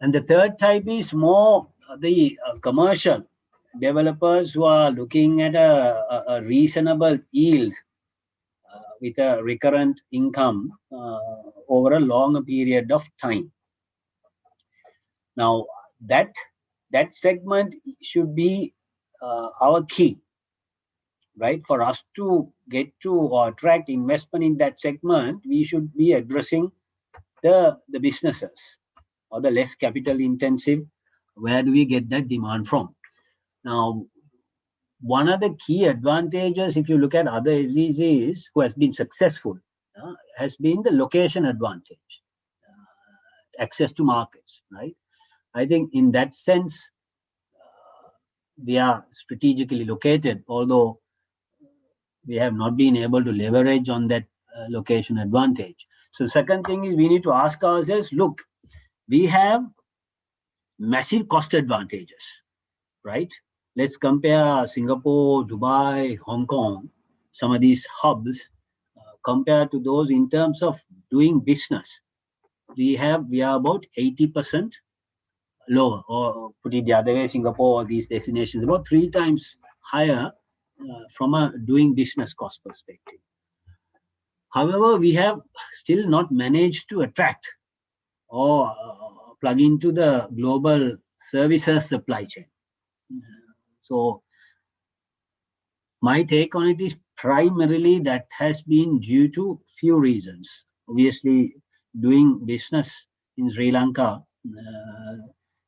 And the third type is more the commercial developers who are looking at a reasonable yield with a recurrent income over a longer period of time. Now, that segment should be our key, right? For us to get to or attract investment in that segment, we should be addressing the businesses or the less capital intensive. Where do we get that demand from? Now, one of the key advantages, if you look at other LDCs who has been successful, has been the location advantage, access to markets, right? I think in that sense, we are strategically located, although we have not been able to leverage on that location advantage. So the second thing is we need to ask ourselves, look, we have massive cost advantages, right? let's compare Singapore, Dubai, Hong Kong, some of these hubs, compared to those in terms of doing business. We are about 80% lower, or put it the other way, Singapore or these destinations about 3 times higher from a doing business cost perspective. However, we have still not managed to attract or plug into the global services supply chain. So my take on it is primarily that has been due to few reasons. Obviously, doing business in Sri Lanka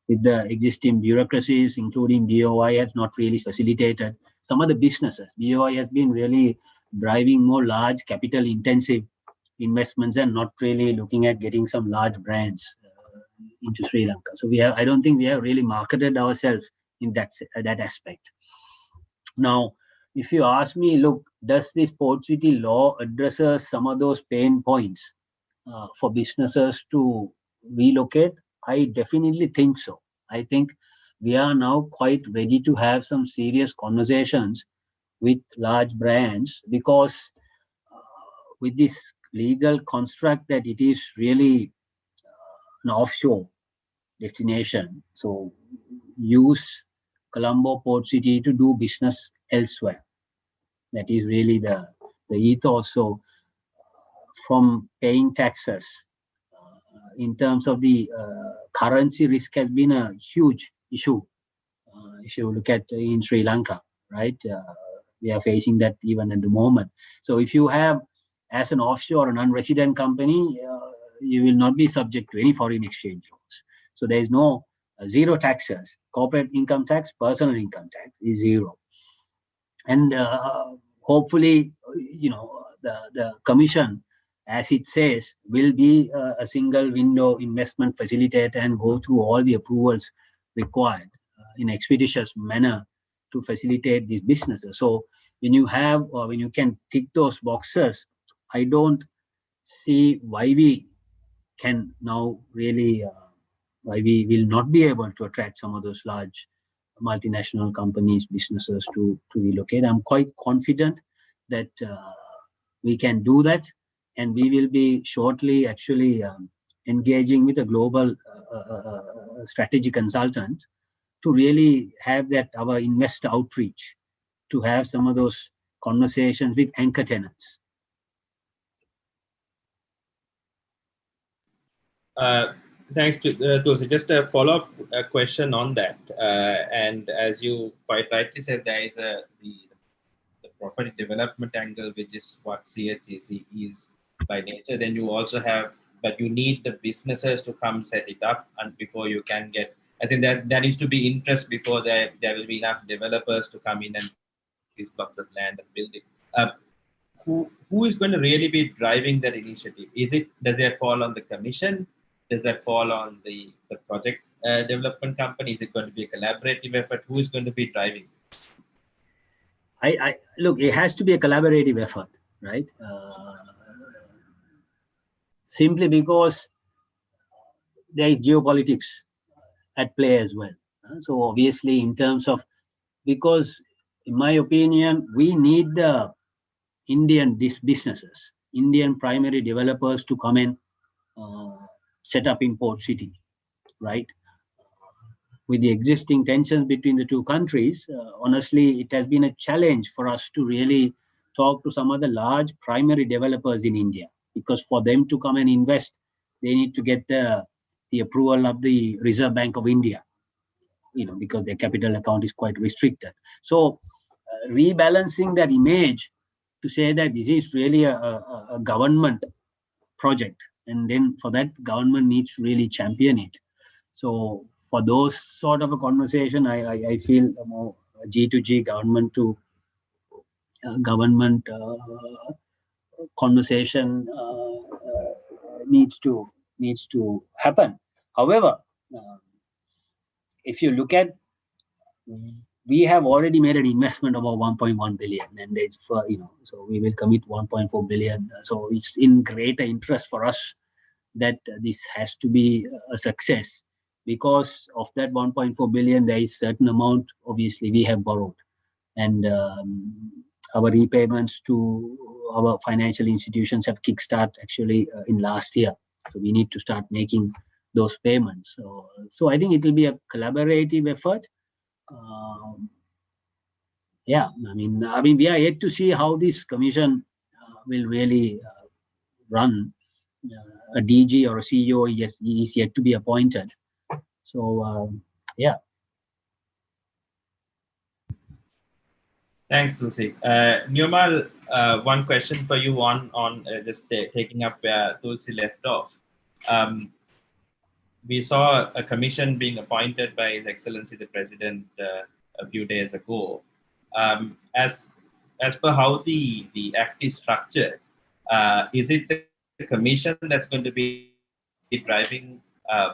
with the existing bureaucracies, including BOI, has not really facilitated some of the businesses. BOI has been really driving more large capital intensive investments and not really looking at getting some large brands into Sri Lanka. So I don't think we have really marketed ourselves in that aspect. Now, if you ask me, look, does this port city law addresses some of those pain points for businesses to relocate? I definitely think so. I think we are now quite ready to have some serious conversations with large brands, because with this legal construct that it is really an offshore destination, so use Colombo port city to do business elsewhere. That is really the ethos. So from paying taxes, in terms of the currency risk has been a huge issue. If you look at in Sri Lanka, right, we are facing that even at the moment. So if you have, as an offshore, a non-resident company, you will not be subject to any foreign exchange laws. So there is no zero taxes. Corporate income tax, personal income tax is zero. And hopefully, the commission, as it says, will be a single window investment facilitator and go through all the approvals required in expeditious manner to facilitate these businesses. So when you have, or when you can tick those boxes, I don't see why we can now really, why we will not be able to attract some of those large multinational companies, businesses to relocate. I'm quite confident that we can do that, and we will be shortly actually engaging with a global strategy consultant to really have that, our investor outreach, to have some of those conversations with anchor tenants. Thanks to Tulsi. Just a follow-up question on that. And as you quite rightly said, there is the property development angle, which is what CHEC is by nature. Then you also have, but you need the businesses to come set it up, and before you can get, I think that there needs to be interest before there will be enough developers to come in and these blocks of land and build it. Who is going to really be driving that initiative? Does that fall on the commission? Does that fall on the project development company? Is it going to be a collaborative effort? Who is going to be driving? I look, it has to be a collaborative effort, right? Simply because there is geopolitics at play as well. So obviously, in terms of, because in my opinion, we need the Indian businesses, Indian primary developers to come and set up in Port City, right? With the existing tensions between the two countries, honestly, it has been a challenge for us to really talk to some of the large primary developers in India, because for them to come and invest, they need to get the approval of the Reserve Bank of India, because their capital account is quite restricted. So rebalancing that image to say that this is really a government project, and then for that, government needs to really champion it. So for those sort of a conversation, I feel a more G2G, government to government conversation needs to happen. However, if you look at, we have already made an investment of about 1.1 billion, and it's for, so we will commit 1.4 billion. So it's in greater interest for us that this has to be a success, because of that 1.4 billion, there is certain amount, obviously, we have borrowed. And our repayments to our financial institutions have kickstart actually in last year. So we need to start making those payments. So I think it will be a collaborative effort. Yeah, I mean, we are yet to see how this commission will really run. A DG or a CEO is yet to be appointed. So yeah. Thanks, Lucy. Nirmal, one question for you on just taking up where Tulsi left off. We saw a commission being appointed by His Excellency the President a few days ago. As per how the act is structured, is it the commission that's going to be driving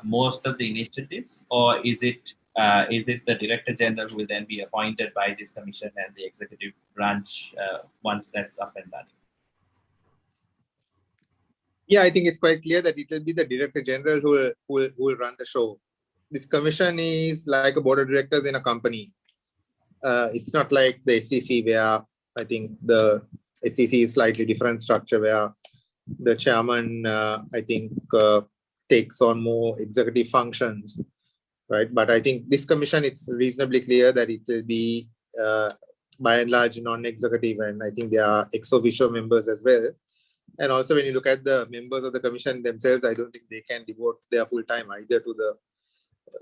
most of the initiatives, or is it the Director General who will then be appointed by this commission and the executive branch once that's up and running? Yeah, I think it's quite clear that it will be the Director General who will run the show. This commission is like a board of directors in a company. It's not like the SEC, where I think the SEC is slightly different structure, where the chairman, I think, takes on more executive functions, right? But I think this commission, it's reasonably clear that it will be, by and large, non-executive, and I think there are ex officio members as well. And also, when you look at the members of the commission themselves, I don't think they can devote their full time either to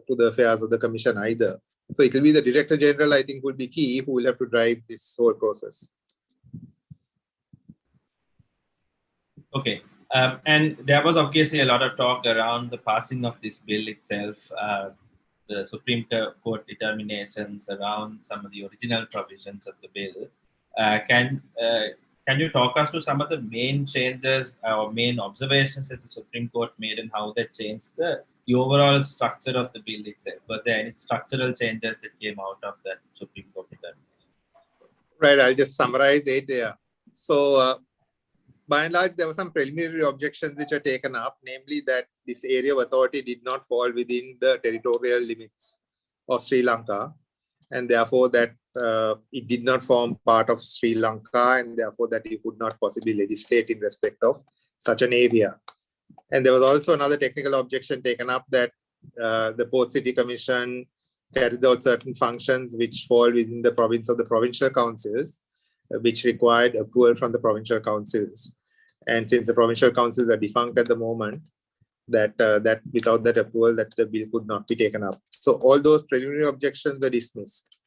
the affairs of the commission either. So it will be the Director General, I think, will be key, who will have to drive this whole process. Okay. And there was obviously a lot of talk around the passing of this bill itself, the Supreme Court determinations around some of the original provisions of the bill. Can you talk us through some of the main changes or main observations that the Supreme Court made and how that changed the overall structure of the bill itself? Was there any structural changes that came out of that Supreme Court determination? Right, I'll just summarize it there. So, by and large, there were some preliminary objections which are taken up, namely that this area of authority did not fall within the territorial limits of Sri Lanka, and therefore that it did not form part of Sri Lanka, and therefore that it could not possibly legislate in respect of such an area. And there was also another technical objection taken up that the Port City Commission carried out certain functions which fall within the province of the provincial councils, which required approval from the provincial councils. And since the provincial councils are defunct at the moment, that without that approval, that the bill could not be taken up. So all those preliminary objections were dismissed.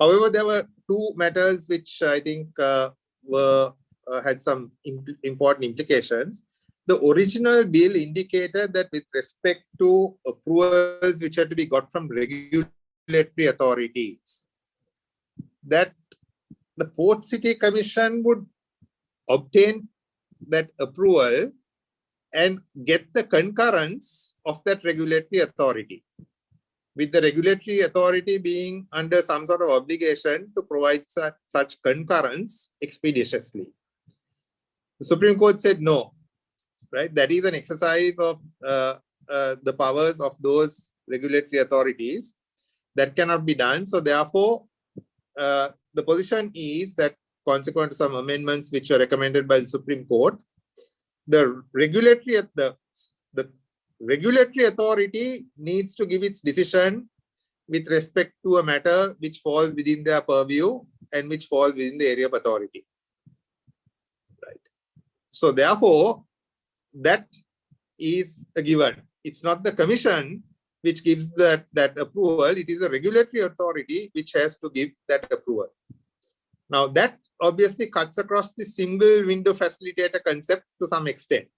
However, there were two matters which I think had some important implications. The original bill indicated that with respect to approvals which had to be got from regulatory authorities, that the Port City Commission would obtain that approval and get the concurrence of that regulatory authority, with the regulatory authority being under some sort of obligation to provide such concurrence expeditiously. The Supreme Court said no, right? That is an exercise of the powers of those regulatory authorities. That cannot be done. So therefore, the position is that consequent to some amendments which were recommended by the Supreme Court, the regulatory authority needs to give its decision with respect to a matter which falls within their purview and which falls within the area of authority. Right. So therefore, that is a given. It's not the commission which gives that approval. It is a regulatory authority which has to give that approval. Now that obviously cuts across the single window facilitator concept to some extent,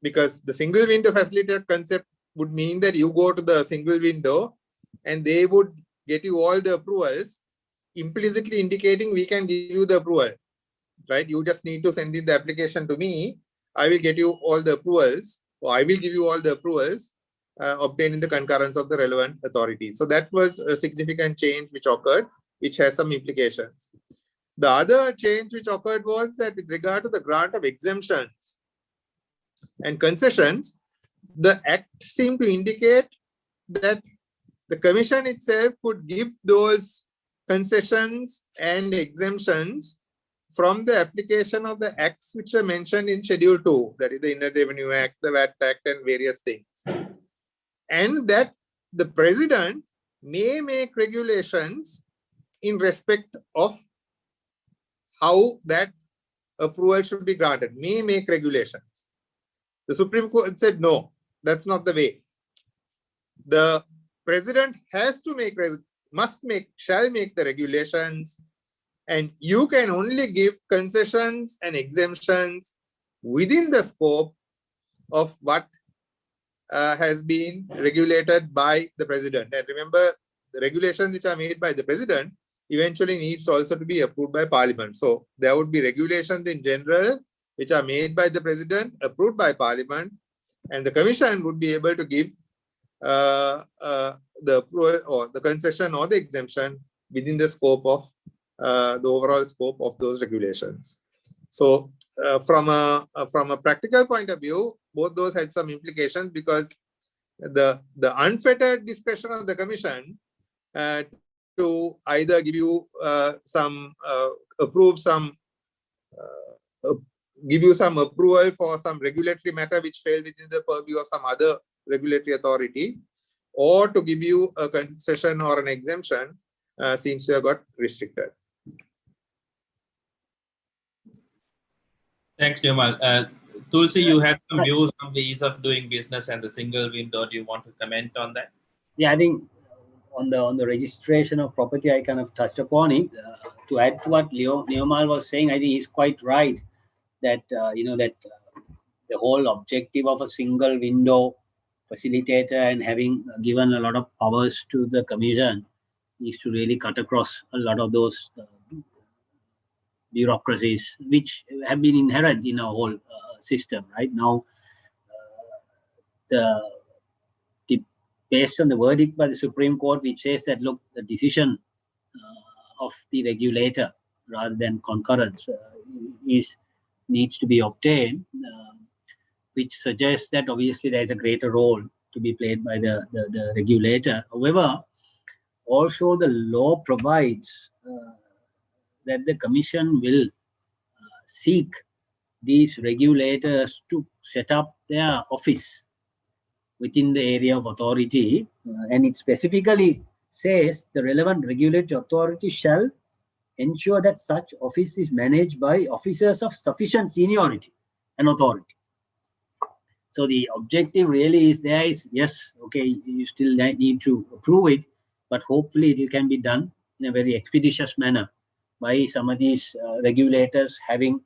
because the single window facilitator concept would mean that you go to the single window and they would get you all the approvals, implicitly indicating we can give you the approval, right? You just need to send in the application to me. I will get you all the approvals, or I will give you all the approvals obtained in the concurrence of the relevant authorities. So that was a significant change which occurred, which has some implications. The other change which occurred was that with regard to the grant of exemptions and concessions, the Act seemed to indicate that the Commission itself could give those concessions and exemptions from the application of the acts which are mentioned in Schedule 2, that is the Inland Revenue Act, the VAT Act, and various things. And that the President may make regulations in respect of how that approval should be granted, may make regulations. The Supreme Court said, no, that's not the way. The President has to make, shall make the regulations, and you can only give concessions and exemptions within the scope of what has been regulated by the President. And remember, the regulations which are made by the President eventually needs also to be approved by Parliament. So there would be regulations in general which are made by the President, approved by Parliament, and the Commission would be able to give the approval or the concession or the exemption within the scope of the overall scope of those regulations. So from a practical point of view, both those had some implications, because the unfettered discretion of the Commission to either give you give you some approval for some regulatory matter which fell within the purview of some other regulatory authority, or to give you a concession or an exemption, seems to have got restricted. Thanks, Nirmal. Tulsi, you had some views on the ease of doing business and the single window. Do you want to comment on that? Yeah, I think on the registration of property, I kind of touched upon it. To add to what Nirmal was saying, I think he's quite right that that the whole objective of a single window facilitator and having given a lot of powers to the Commission is to really cut across a lot of those bureaucracies which have been inherent in our whole system. Right now, based on the verdict by the Supreme Court, which says that, look, the decision of the regulator rather than concurrence needs to be obtained, which suggests that obviously there is a greater role to be played by the regulator. However, also the law provides that the Commission will seek these regulators to set up their office within the area of authority, and it specifically says the relevant regulatory authority shall ensure that such office is managed by officers of sufficient seniority and authority. So the objective really is there is, yes, okay, you still need to approve it, but hopefully it can be done in a very expeditious manner by some of these regulators having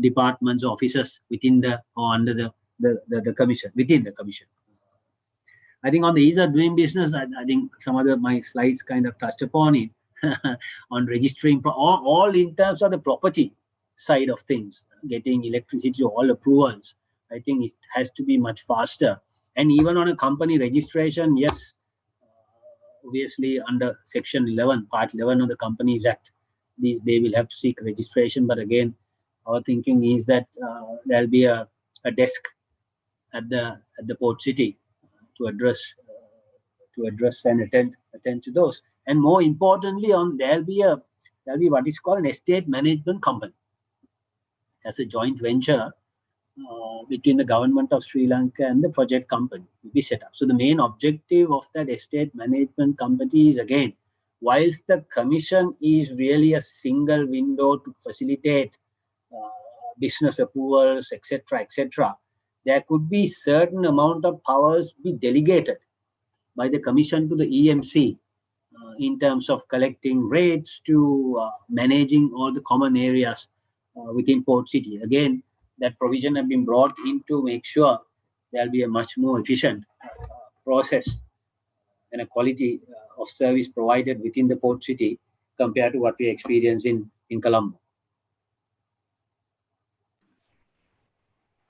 departments, officers within or under the Commission, within the Commission. I think on the ease of doing business, I think some other my slides kind of touched upon it on registering all in terms of the property side of things, getting electricity, all approvals. I think it has to be much faster. And even on a company registration, yes, obviously under Section 11, Part 11 of the Companies Act, they will have to seek registration. But again, our thinking is that there'll be a desk at the port city to address and attend to those. And more importantly, there'll be what is called an estate management company as a joint venture between the government of Sri Lanka and the project company will be set up. So the main objective of that estate management company is, again, whilst the Commission is really a single window to facilitate business approvals, etc., there could be certain amount of powers be delegated by the Commission to the EMC in terms of collecting rates to managing all the common areas within Port City. Again, that provision has been brought in to make sure there'll be a much more efficient process and a quality of service provided within the Port City compared to what we experience in Colombo.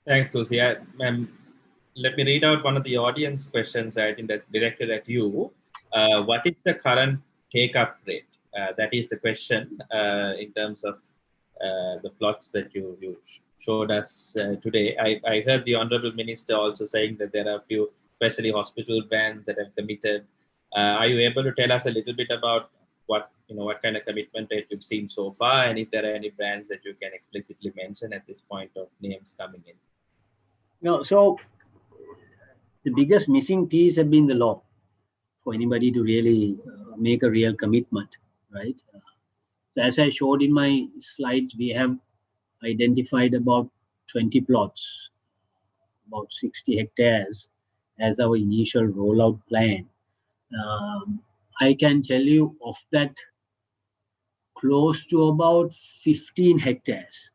Thanks, Lucy. Let me read out one of the audience questions. I think that's directed at you. What is the current take-up rate? That is the question in terms of the plots that you showed us today. I heard the Honorable Minister also saying that there are a few especially hospital brands that have committed. Are you able to tell us a little bit about what kind of commitment that you've seen so far, and if there are any brands that you can explicitly mention at this point of names coming in? No, so the biggest missing piece has been the law for anybody to really make a real commitment, right? So as I showed in my slides, we have identified about 20 plots, about 60 hectares as our initial rollout plan. I can tell you of that, close to about 15 hectares,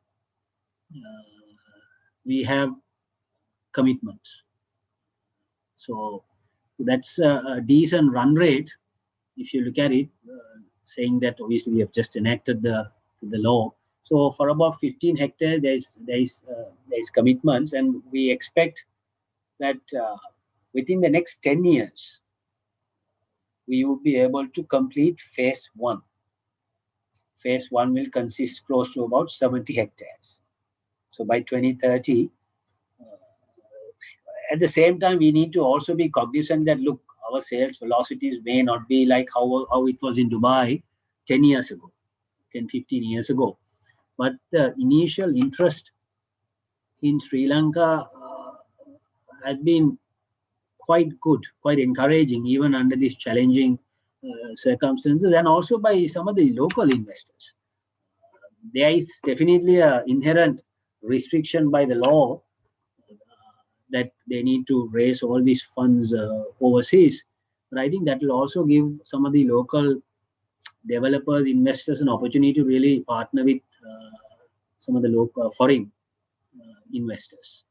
we have commitments. So that's a decent run rate if you look at it, saying that obviously we have just enacted the law. So for about 15 hectares, there's commitments, and we expect that within the next 10 years, we will be able to complete phase 1. Phase 1 will consist close to about 70 hectares. So by 2030, at the same time, we need to also be cognizant that, look, our sales velocities may not be like how it was in Dubai 10 years ago, 10, 15 years ago. But the initial interest in Sri Lanka had been quite good, quite encouraging, even under these challenging circumstances, and also by some of the local investors. There is definitely an inherent restriction by the law that they need to raise all these funds overseas. But I think that will also give some of the local developers, investors, an opportunity to really partner with some of the local foreign investors.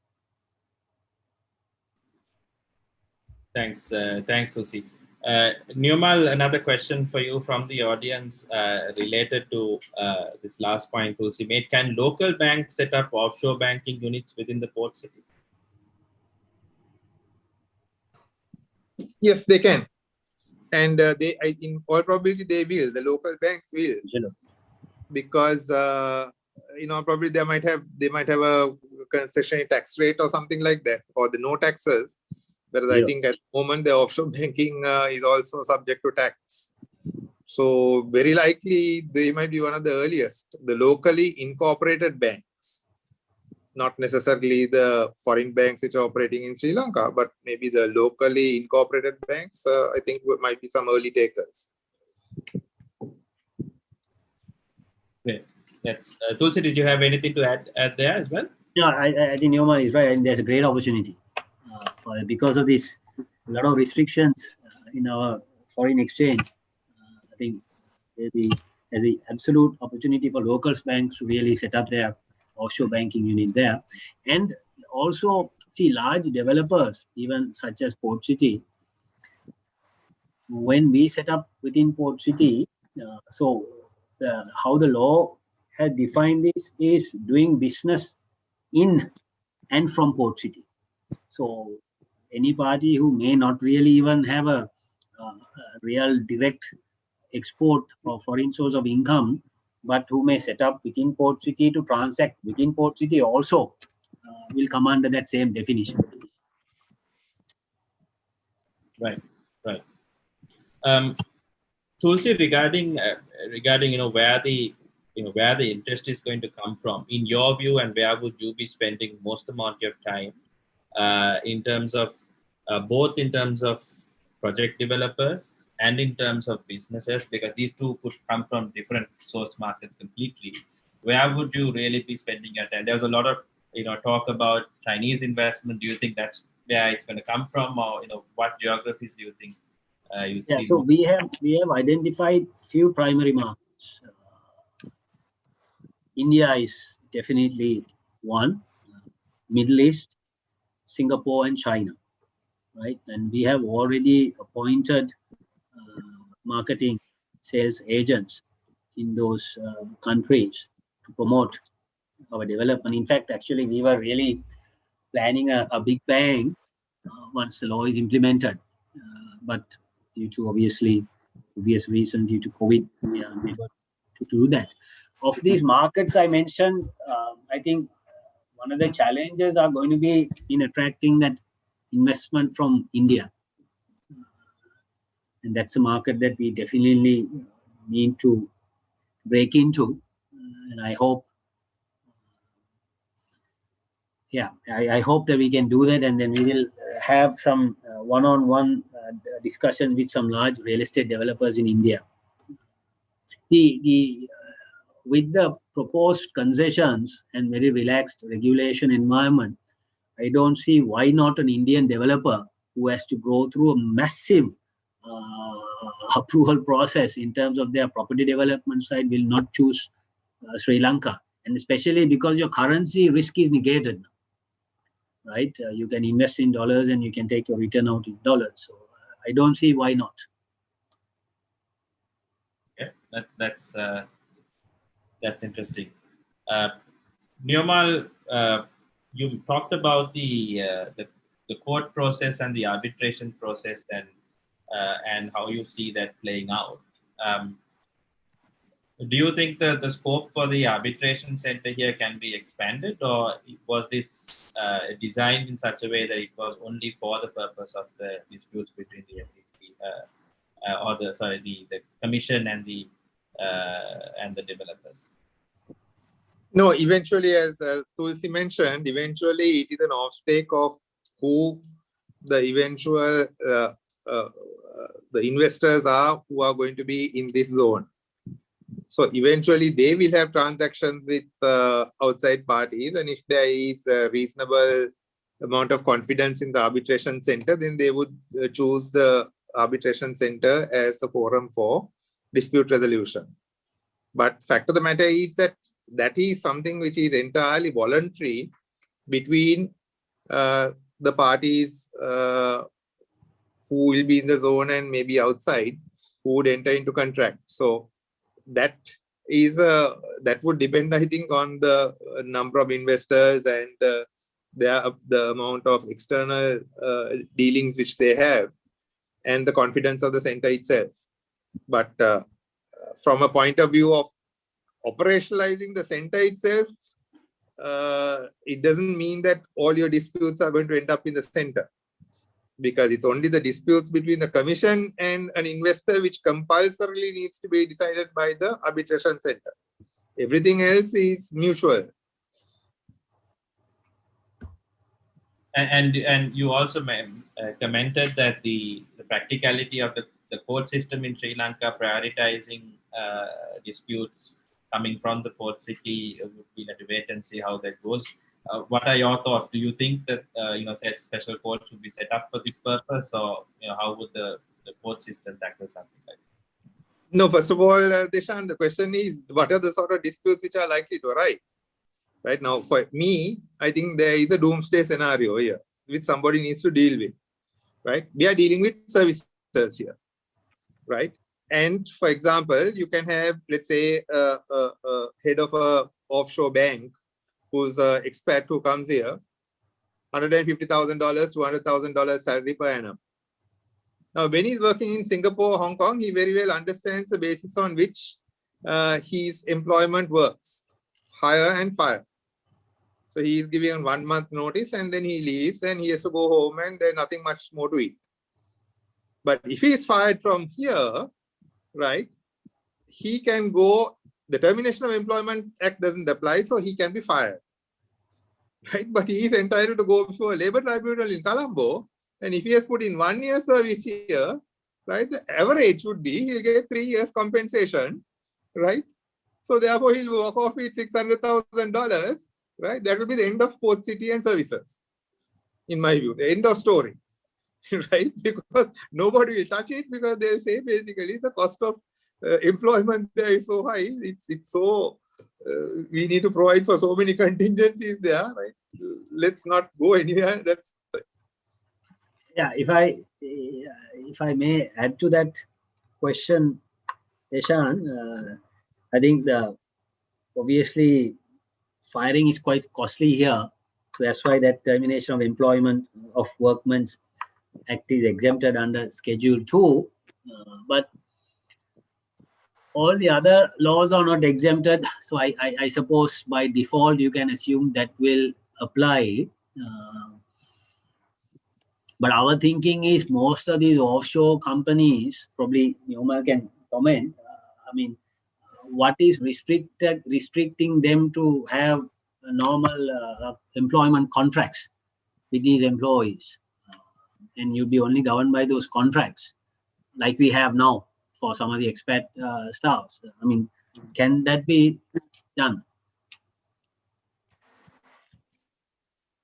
Thanks, Tulsi. Newmal, another question for you from the audience related to this last point Tulsi made. Can local banks set up offshore banking units within the port city? Yes, they can. And in all probability, they will. The local banks will. Because probably they might have a concessionary tax rate or something like that, or the no taxes. Whereas I think at the moment the offshore banking is also subject to tax. So very likely they might be one of the earliest, the locally incorporated banks. Not necessarily the foreign banks which are operating in Sri Lanka, but maybe the locally incorporated banks, I think might be some early takers. Great. Yes. Tulsi, did you have anything to add there as well? Yeah, I think Newman is right, and there's a great opportunity because of this, a lot of restrictions in our foreign exchange. I think there's an absolute opportunity for local banks to really set up their offshore banking unit there. And also, see, large developers, even such as Port City, when we set up within Port City, how the law has defined this is doing business in and from Port City. So any party who may not really even have a real direct export or foreign source of income, but who may set up within Port City to transact within Port City also will come under that same definition. Right. Tulsi, regarding where the interest is going to come from, in your view, and where would you be spending most amount of your time in terms of both in terms of project developers and in terms of businesses, because these two could come from different source markets completely. Where would you really be spending your time? There's a lot of talk about Chinese investment. Do you think that's where it's going to come from, or what geographies do you think you'd see? So we have identified few primary markets. India is definitely one, Middle East, Singapore, and China, right? And we have already appointed marketing sales agents in those countries to promote our development. In fact, actually, we were really planning a big bang once the law is implemented. But due to obvious reason, due to COVID, we are unable to do that. Of these markets I mentioned, I think one of the challenges are going to be in attracting that investment from India. And that's a market that we definitely need to break into. And I hope, I hope that we can do that, and then we will have some one-on-one discussion with some large real estate developers in India. With the proposed concessions and very relaxed regulation environment, I don't see why not an Indian developer who has to go through a massive approval process in terms of their property development side will not choose Sri Lanka. And especially because your currency risk is negated, right? You can invest in dollars and you can take your return out in dollars. So I don't see why not. Okay, that's interesting. Nirmal, you talked about the court process and the arbitration process and how you see that playing out. Do you think that the scope for the arbitration center here can be expanded, or was this designed in such a way that it was only for the purpose of the disputes between the SEC or the commission and the developers? No, eventually, as Tulsi mentioned, eventually it is an off-stake of who the eventual the investors are who are going to be in this zone. So eventually they will have transactions with outside parties, and if there is a reasonable amount of confidence in the arbitration center, then they would choose the arbitration center as the forum for dispute resolution. But fact of the matter is that that is something which is entirely voluntary between the parties who will be in the zone and maybe outside who would enter into contract. So that is that would depend, I think, on the number of investors and the amount of external dealings which they have and the confidence of the center itself. But from a point of view of operationalizing the center itself, it doesn't mean that all your disputes are going to end up in the center, because it's only the disputes between the commission and an investor which compulsorily needs to be decided by the arbitration center. Everything else is mutual. And you also commented that the practicality of the court system in Sri Lanka prioritizing disputes coming from the port city would be to wait and see how that goes. What are your thoughts? Do you think that special courts would be set up for this purpose, or how would the court system tackle something like that? No, first of all, Deshan, the question is, what are the sort of disputes which are likely to arise? Right now, for me, I think there is a doomsday scenario here which somebody needs to deal with. Right? We are dealing with services here. Right? And for example, you can have, let's say, a head of a offshore bank who's an expat who comes here, $150,000, $200,000 salary per annum. Now, when he's working in Singapore or Hong Kong, he very well understands the basis on which his employment works, hire and fire. So he is giving 1 month notice and then he leaves and he has to go home and there's nothing much more to it. But if he is fired from here, right, he can go, the Termination of Employment Act doesn't apply, so he can be fired. Right? But he is entitled to go before a labor tribunal in Colombo, and if he has put in 1 year service here, right, the average would be he'll get 3 years compensation, right? So therefore he'll walk off with $600,000, right? That will be the end of port city and services, in my view, the end of story, right? Because nobody will touch it, because they'll say basically the cost of employment there is so high, it's so we need to provide for so many contingencies there, right? Let's not go anywhere. That's it. Yeah, if I may add to that question, Deshan, I think obviously firing is quite costly here, so that's why that Termination of Employment of Workmen's Act is exempted under Schedule 2, but all the other laws are not exempted. So I suppose by default you can assume that will apply. But our thinking is most of these offshore companies, probably Newman can comment. I mean, what is restricting them to have normal employment contracts with these employees, and you'll be only governed by those contracts, like we have now for some of the expat staffs. I mean, can that be done?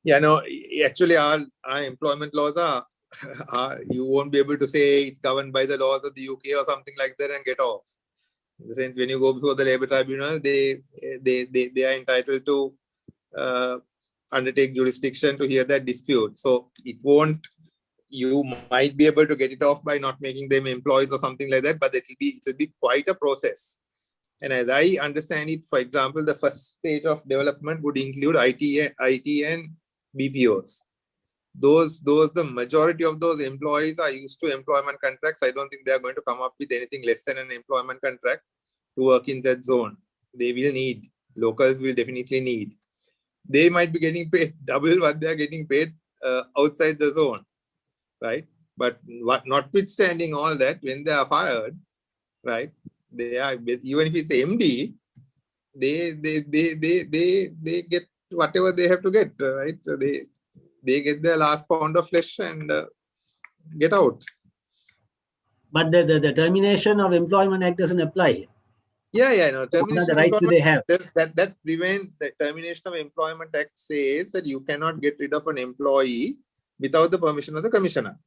Yeah, no, actually our employment laws are, you won't be able to say it's governed by the laws of the UK or something like that and get off. In the sense, when you go before the Labour Tribunal, they are entitled to undertake jurisdiction to hear that dispute. So it won't, you might be able to get it off by not making them employees or something like that, but it will be quite a process. And as I understand it, for example, the first stage of development would include IT and BPOs. The majority of those employees are used to employment contracts. I don't think they are going to come up with anything less than an employment contract to work in that zone. They will need, locals will definitely need. They might be getting paid double what they are getting paid outside the zone, right? But notwithstanding all that, when they are fired, right, they are, even if it's MD, they get whatever they have to get, right? So they get their last pound of flesh and get out. But the Termination of Employment Act doesn't apply here. Yeah, no. What are the rights do they have? That prevent the Termination of Employment Act says that you cannot get rid of an employee without the permission of the commissioner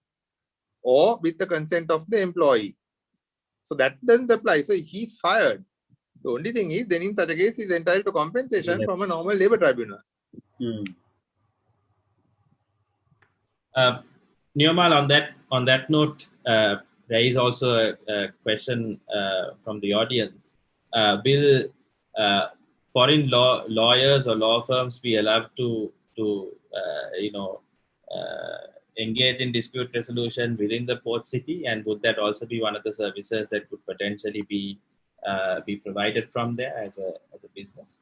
or with the consent of the employee. So that doesn't apply. So if he's fired, the only thing is, then in such a case, he's entitled to compensation from a normal labor tribunal. Nirmal, on that note, there is also a question from the audience. Will foreign lawyers or law firms be allowed to engage in dispute resolution within the port city, and would that also be one of the services that could potentially be provided from there as a business?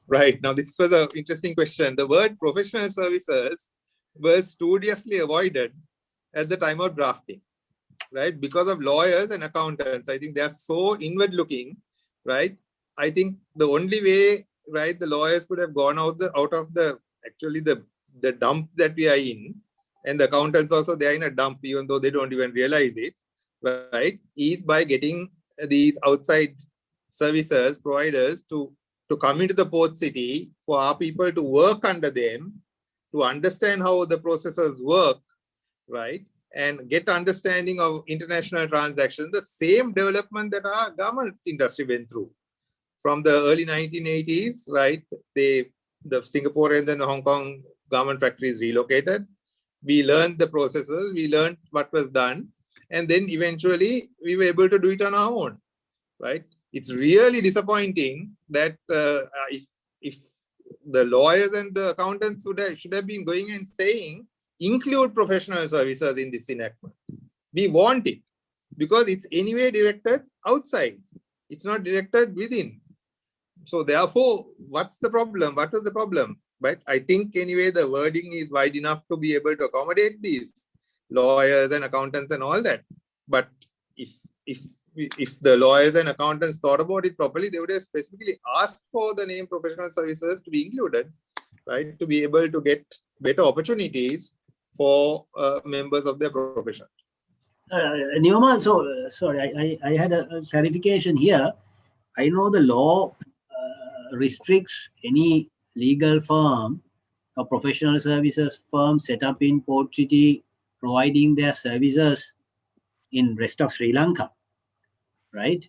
Right. Now, this was an interesting question. The word professional services was studiously avoided at the time of drafting, right? Because of lawyers and accountants. I think they are so inward looking, right? I think the only way, right, the lawyers could have gone out of the dump that we are in, and the accountants also, they are in a dump, even though they don't even realize it, right, is by getting these outside services providers to come into the port city, for our people to work under them, to understand how the processes work, right, and get understanding of international transactions, the same development that our garment industry went through. From the early 1980s, right, the Singaporeans and the Hong Kong garment factories relocated. We learned the processes, we learned what was done, and then eventually we were able to do it on our own, right? It's really disappointing that if the lawyers and the accountants should have been going and saying, include professional services in this enactment. We want it because it's anyway directed outside. It's not directed within. So therefore, what's the problem? What was the problem? But I think anyway, the wording is wide enough to be able to accommodate these lawyers and accountants and all that. But if the lawyers and accountants thought about it properly, they would have specifically asked for the name professional services to be included, right? To be able to get better opportunities for members of their profession. Newman, so sorry, I had a clarification here. I know the law restricts any legal firm or professional services firm set up in Port City providing their services in rest of Sri Lanka, right?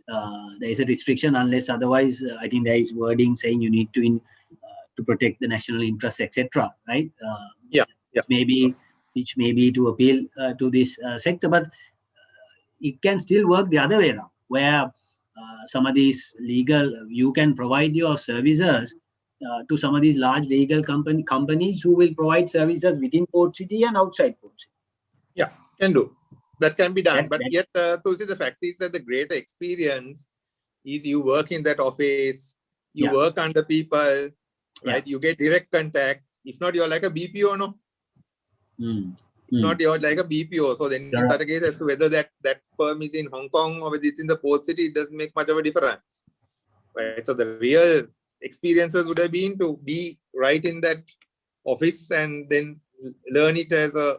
There is a restriction unless otherwise, I think there is wording saying you need to protect the national interest, etc. Right? Yeah. Which may be to appeal to this sector, but it can still work the other way around, where some of these you can provide your services to some of these large legal companies who will provide services within Port City and outside Port City. Yeah, can do. That can be done. Yet, Tulsi, the fact is that the greater experience is you work in that office, you work under people, right? You get direct contact. If not, you're like a BPO, no? Not you're like a BPO. So then in such a case, as to whether that firm is in Hong Kong or whether it's in the port city, it doesn't make much of a difference. Right. So the real experiences would have been to be right in that office and then learn it as a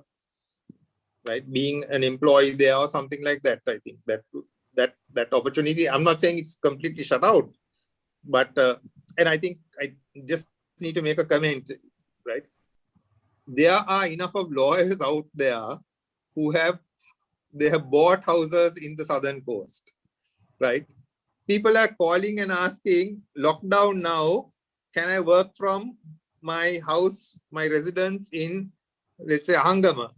being an employee there or something like that. I think that opportunity, I'm not saying it's completely shut out, but and I think I just need to make a comment, right? There are enough of lawyers out there who have bought houses in the southern coast, right? People are calling and asking, lockdown now, can I work from my house, my residence in, let's say, Hangama,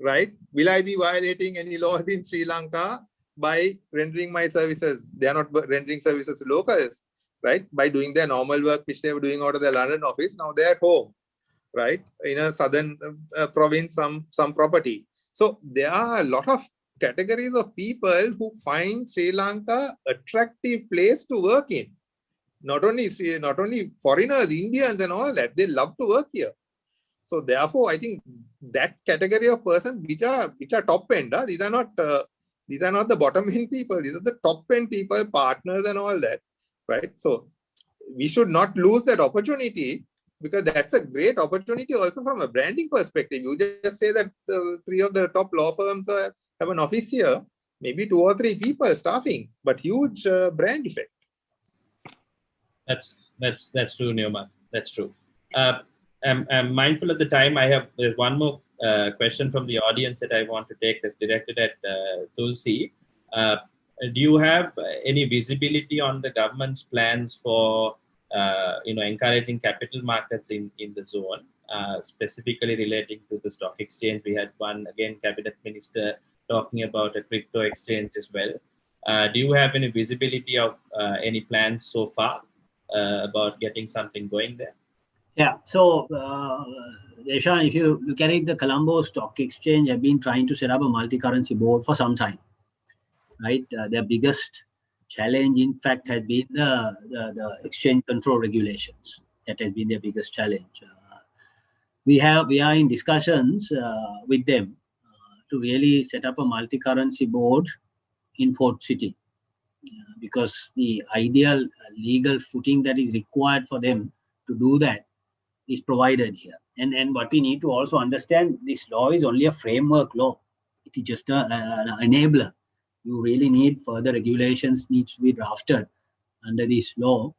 right? Will I be violating any laws in Sri Lanka by rendering my services? They are not rendering services to locals, right? By doing their normal work, which they were doing out of their London office, now they're at home, right? In a southern province, some property. So there are a lot of categories of people who find Sri Lanka attractive place to work in. Not only foreigners, Indians and all that, they love to work here. So therefore, I think that category of person which are top end, these are not the bottom end people. These are the top end people, partners and all that, right? So we should not lose that opportunity, because that's a great opportunity also from a branding perspective. You just say that 3 of the top law firms have an office here, maybe 2 or 3 people staffing, but huge brand effect. That's true, Neoma. That's true. I'm mindful of the time. There's one more question from the audience that I want to take that's directed at Tulsi. Do you have any visibility on the government's plans for encouraging capital markets in the zone, specifically relating to the stock exchange? We had one, again, cabinet minister talking about a crypto exchange as well. Do you have any visibility of any plans so far about getting something going there? Yeah. So, Deshan, if you look at it, the Colombo Stock Exchange have been trying to set up a multi-currency board for some time, right? Their biggest challenge, in fact, has been the exchange control regulations. That has been their biggest challenge. We are in discussions with them to really set up a multi-currency board in Port City, because the ideal legal footing that is required for them to do that is provided here. And what we need to also understand, this law is only a framework law. It is just an enabler. You really need further regulations needs to be drafted under this law.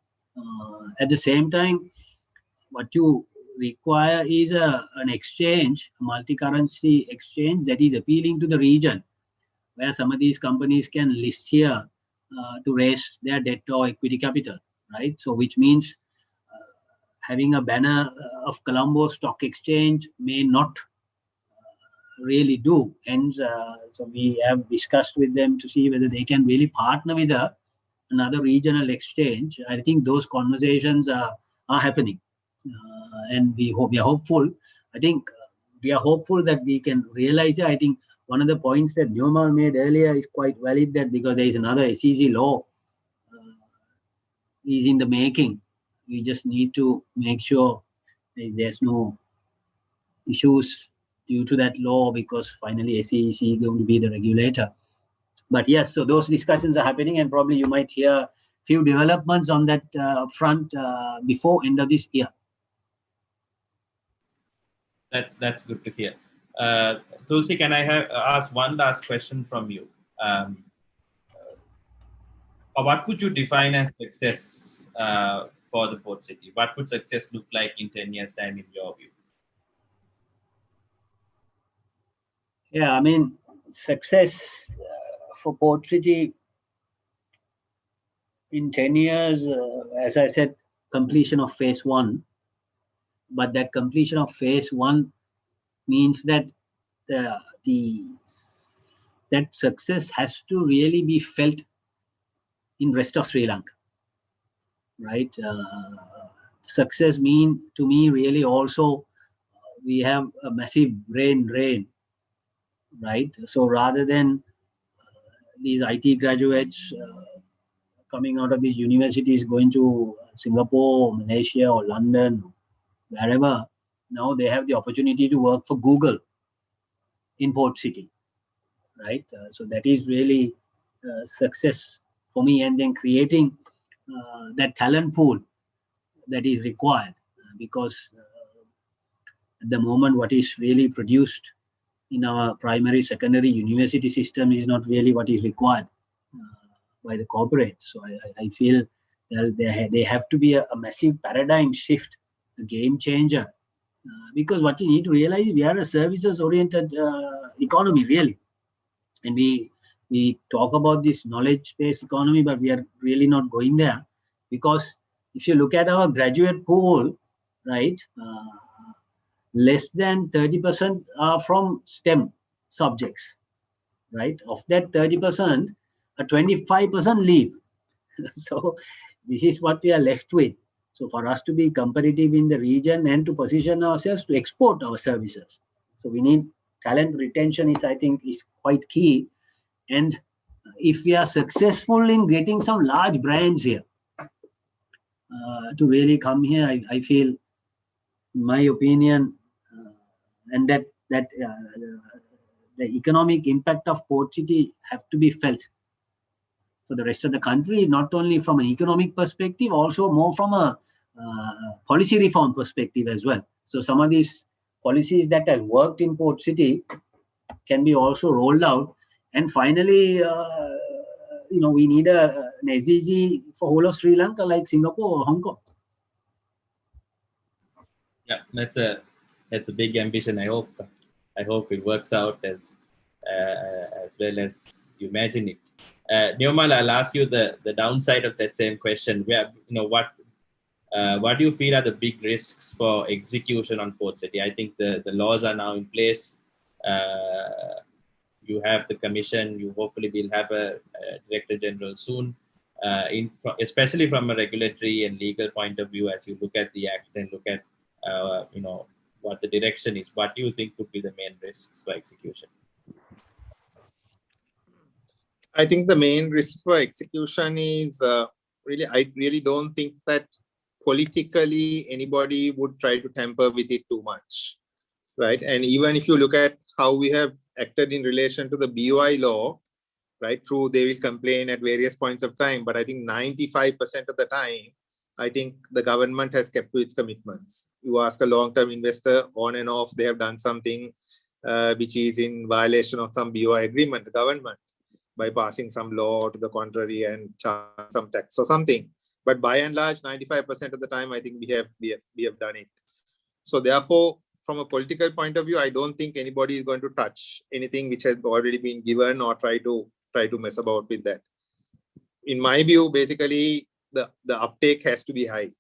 At the same time, what you require is an exchange, a multi-currency exchange that is appealing to the region, where some of these companies can list here to raise their debt or equity capital, right? So which means having a banner of Colombo Stock Exchange may not really do. And so we have discussed with them to see whether they can really partner with another regional exchange. I think those conversations are happening. And we are hopeful. I think we are hopeful that we can realize it. I think one of the points that Neoma made earlier is quite valid, that because there is another SEC law is in the making. We just need to make sure there's no issues due to that law, because finally SEC is going to be the regulator. But yes, so those discussions are happening, and probably you might hear a few developments on that front before end of this year. That's good to hear. Tulsi, can I ask one last question from you? What would you define as success for the port city? What would success look like in 10 years' time in your view? Yeah, I mean, success for Port City in 10 years, as I said, completion of phase 1. But that completion of phase 1 means that that success has to really be felt in rest of Sri Lanka, right? Success mean to me really also we have a massive brain drain, right? So rather than these IT graduates coming out of these universities going to Singapore, Malaysia, or London, wherever, now they have the opportunity to work for Google, in Port City, right? So that is really success for me, and then creating that talent pool that is required, because at the moment what is really produced in our primary, secondary, university system is not really what is required by the corporates. So I feel that they have to be a massive paradigm shift, a game changer, because what you need to realize, we are a services oriented economy really, and we talk about this knowledge based economy, but we are really not going there, because if you look at our graduate pool, right, less than 30% are from STEM subjects, right? Of that 30%, 25% leave. So this is what we are left with. So for us to be competitive in the region and to position ourselves to export our services, so we need talent retention is, I think, is quite key. And if we are successful in getting some large brands here to really come here, I feel, in my opinion, and that the economic impact of Port City have to be felt for the rest of the country, not only from an economic perspective, also more from a policy reform perspective as well. So some of these policies that have worked in Port City can be also rolled out. And finally, we need an SDG for whole of Sri Lanka, like Singapore or Hong Kong. Yeah, that's a big ambition. I hope it works out as well as you imagine it. Nirmal, I'll ask you the downside of that same question. Where, what do you feel are the big risks for execution on Port City? I think the laws are now in place. You have the commission. You hopefully will have a director general soon. Especially from a regulatory and legal point of view, as you look at the act and look at what the direction is, what do you think could be the main risks for execution? I think the main risk for execution is I really don't think that politically anybody would try to tamper with it too much, right? And even if you look at how we have acted in relation to the BOI law, right, they will complain at various points of time, but I think 95% of the time, I think the government has kept to its commitments. You ask a long-term investor, on and off, they have done something which is in violation of some BOI agreement, the government, by passing some law to the contrary and charge some tax or something. But by and large, 95% of the time, I think we have done it. So therefore, from a political point of view, I don't think anybody is going to touch anything which has already been given or try to mess about with that. In my view, basically, the uptake has to be high,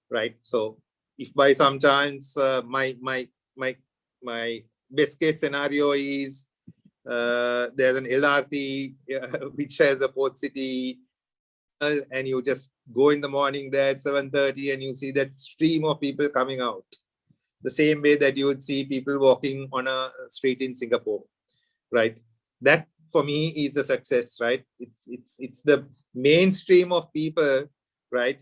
right? So if by some chance my best case scenario is there's an LRT which has a Port City, and you just go in the morning there at 7:30 and you see that stream of people coming out, the same way that you would see people walking on a street in Singapore, right? That for me is a success, right? It's the mainstream of people, right,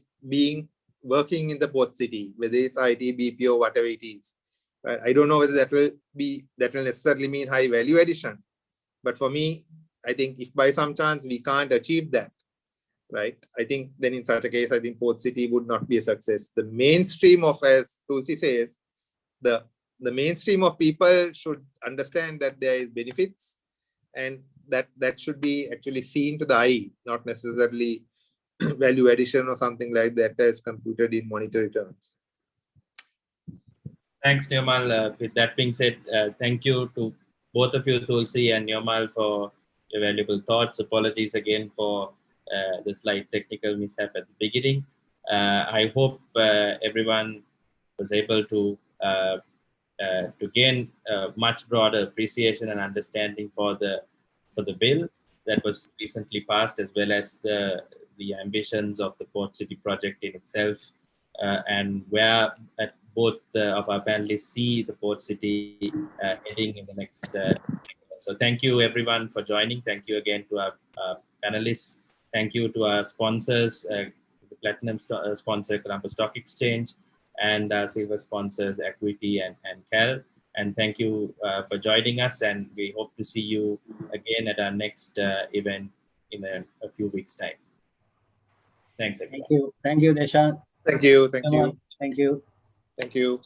working in the Port City, whether it's IT, BPO, whatever it is. Right? I don't know whether that will necessarily mean high value addition. But for me, I think if by some chance we can't achieve that, right, I think then in such a case, I think Port City would not be a success. The mainstream of, as Tulsi says, the mainstream of people should understand that there is benefits, and that should be actually seen to the eye, not necessarily value addition or something like that as computed in monetary terms. Thanks, Nirmal. With that being said, thank you to both of you, Tulsi and Nirmal, for your valuable thoughts. Apologies again for the slight technical mishap at the beginning. I hope everyone was able to gain much broader appreciation and understanding for the bill that was recently passed, as well as the ambitions of the Port City project in itself, and where both of our panelists see the Port City heading in the next. So thank you everyone for joining. Thank you again to our panelists. Thank you to our sponsors, the Platinum sponsor Colombo Stock Exchange, and our silver sponsors Equity and CAL. And thank you for joining us. And we hope to see you again at our next event in a few weeks' time. Thanks, everyone. Thank you. Thank you, Deshan. Thank you. Thank you. Thank you. Thank you.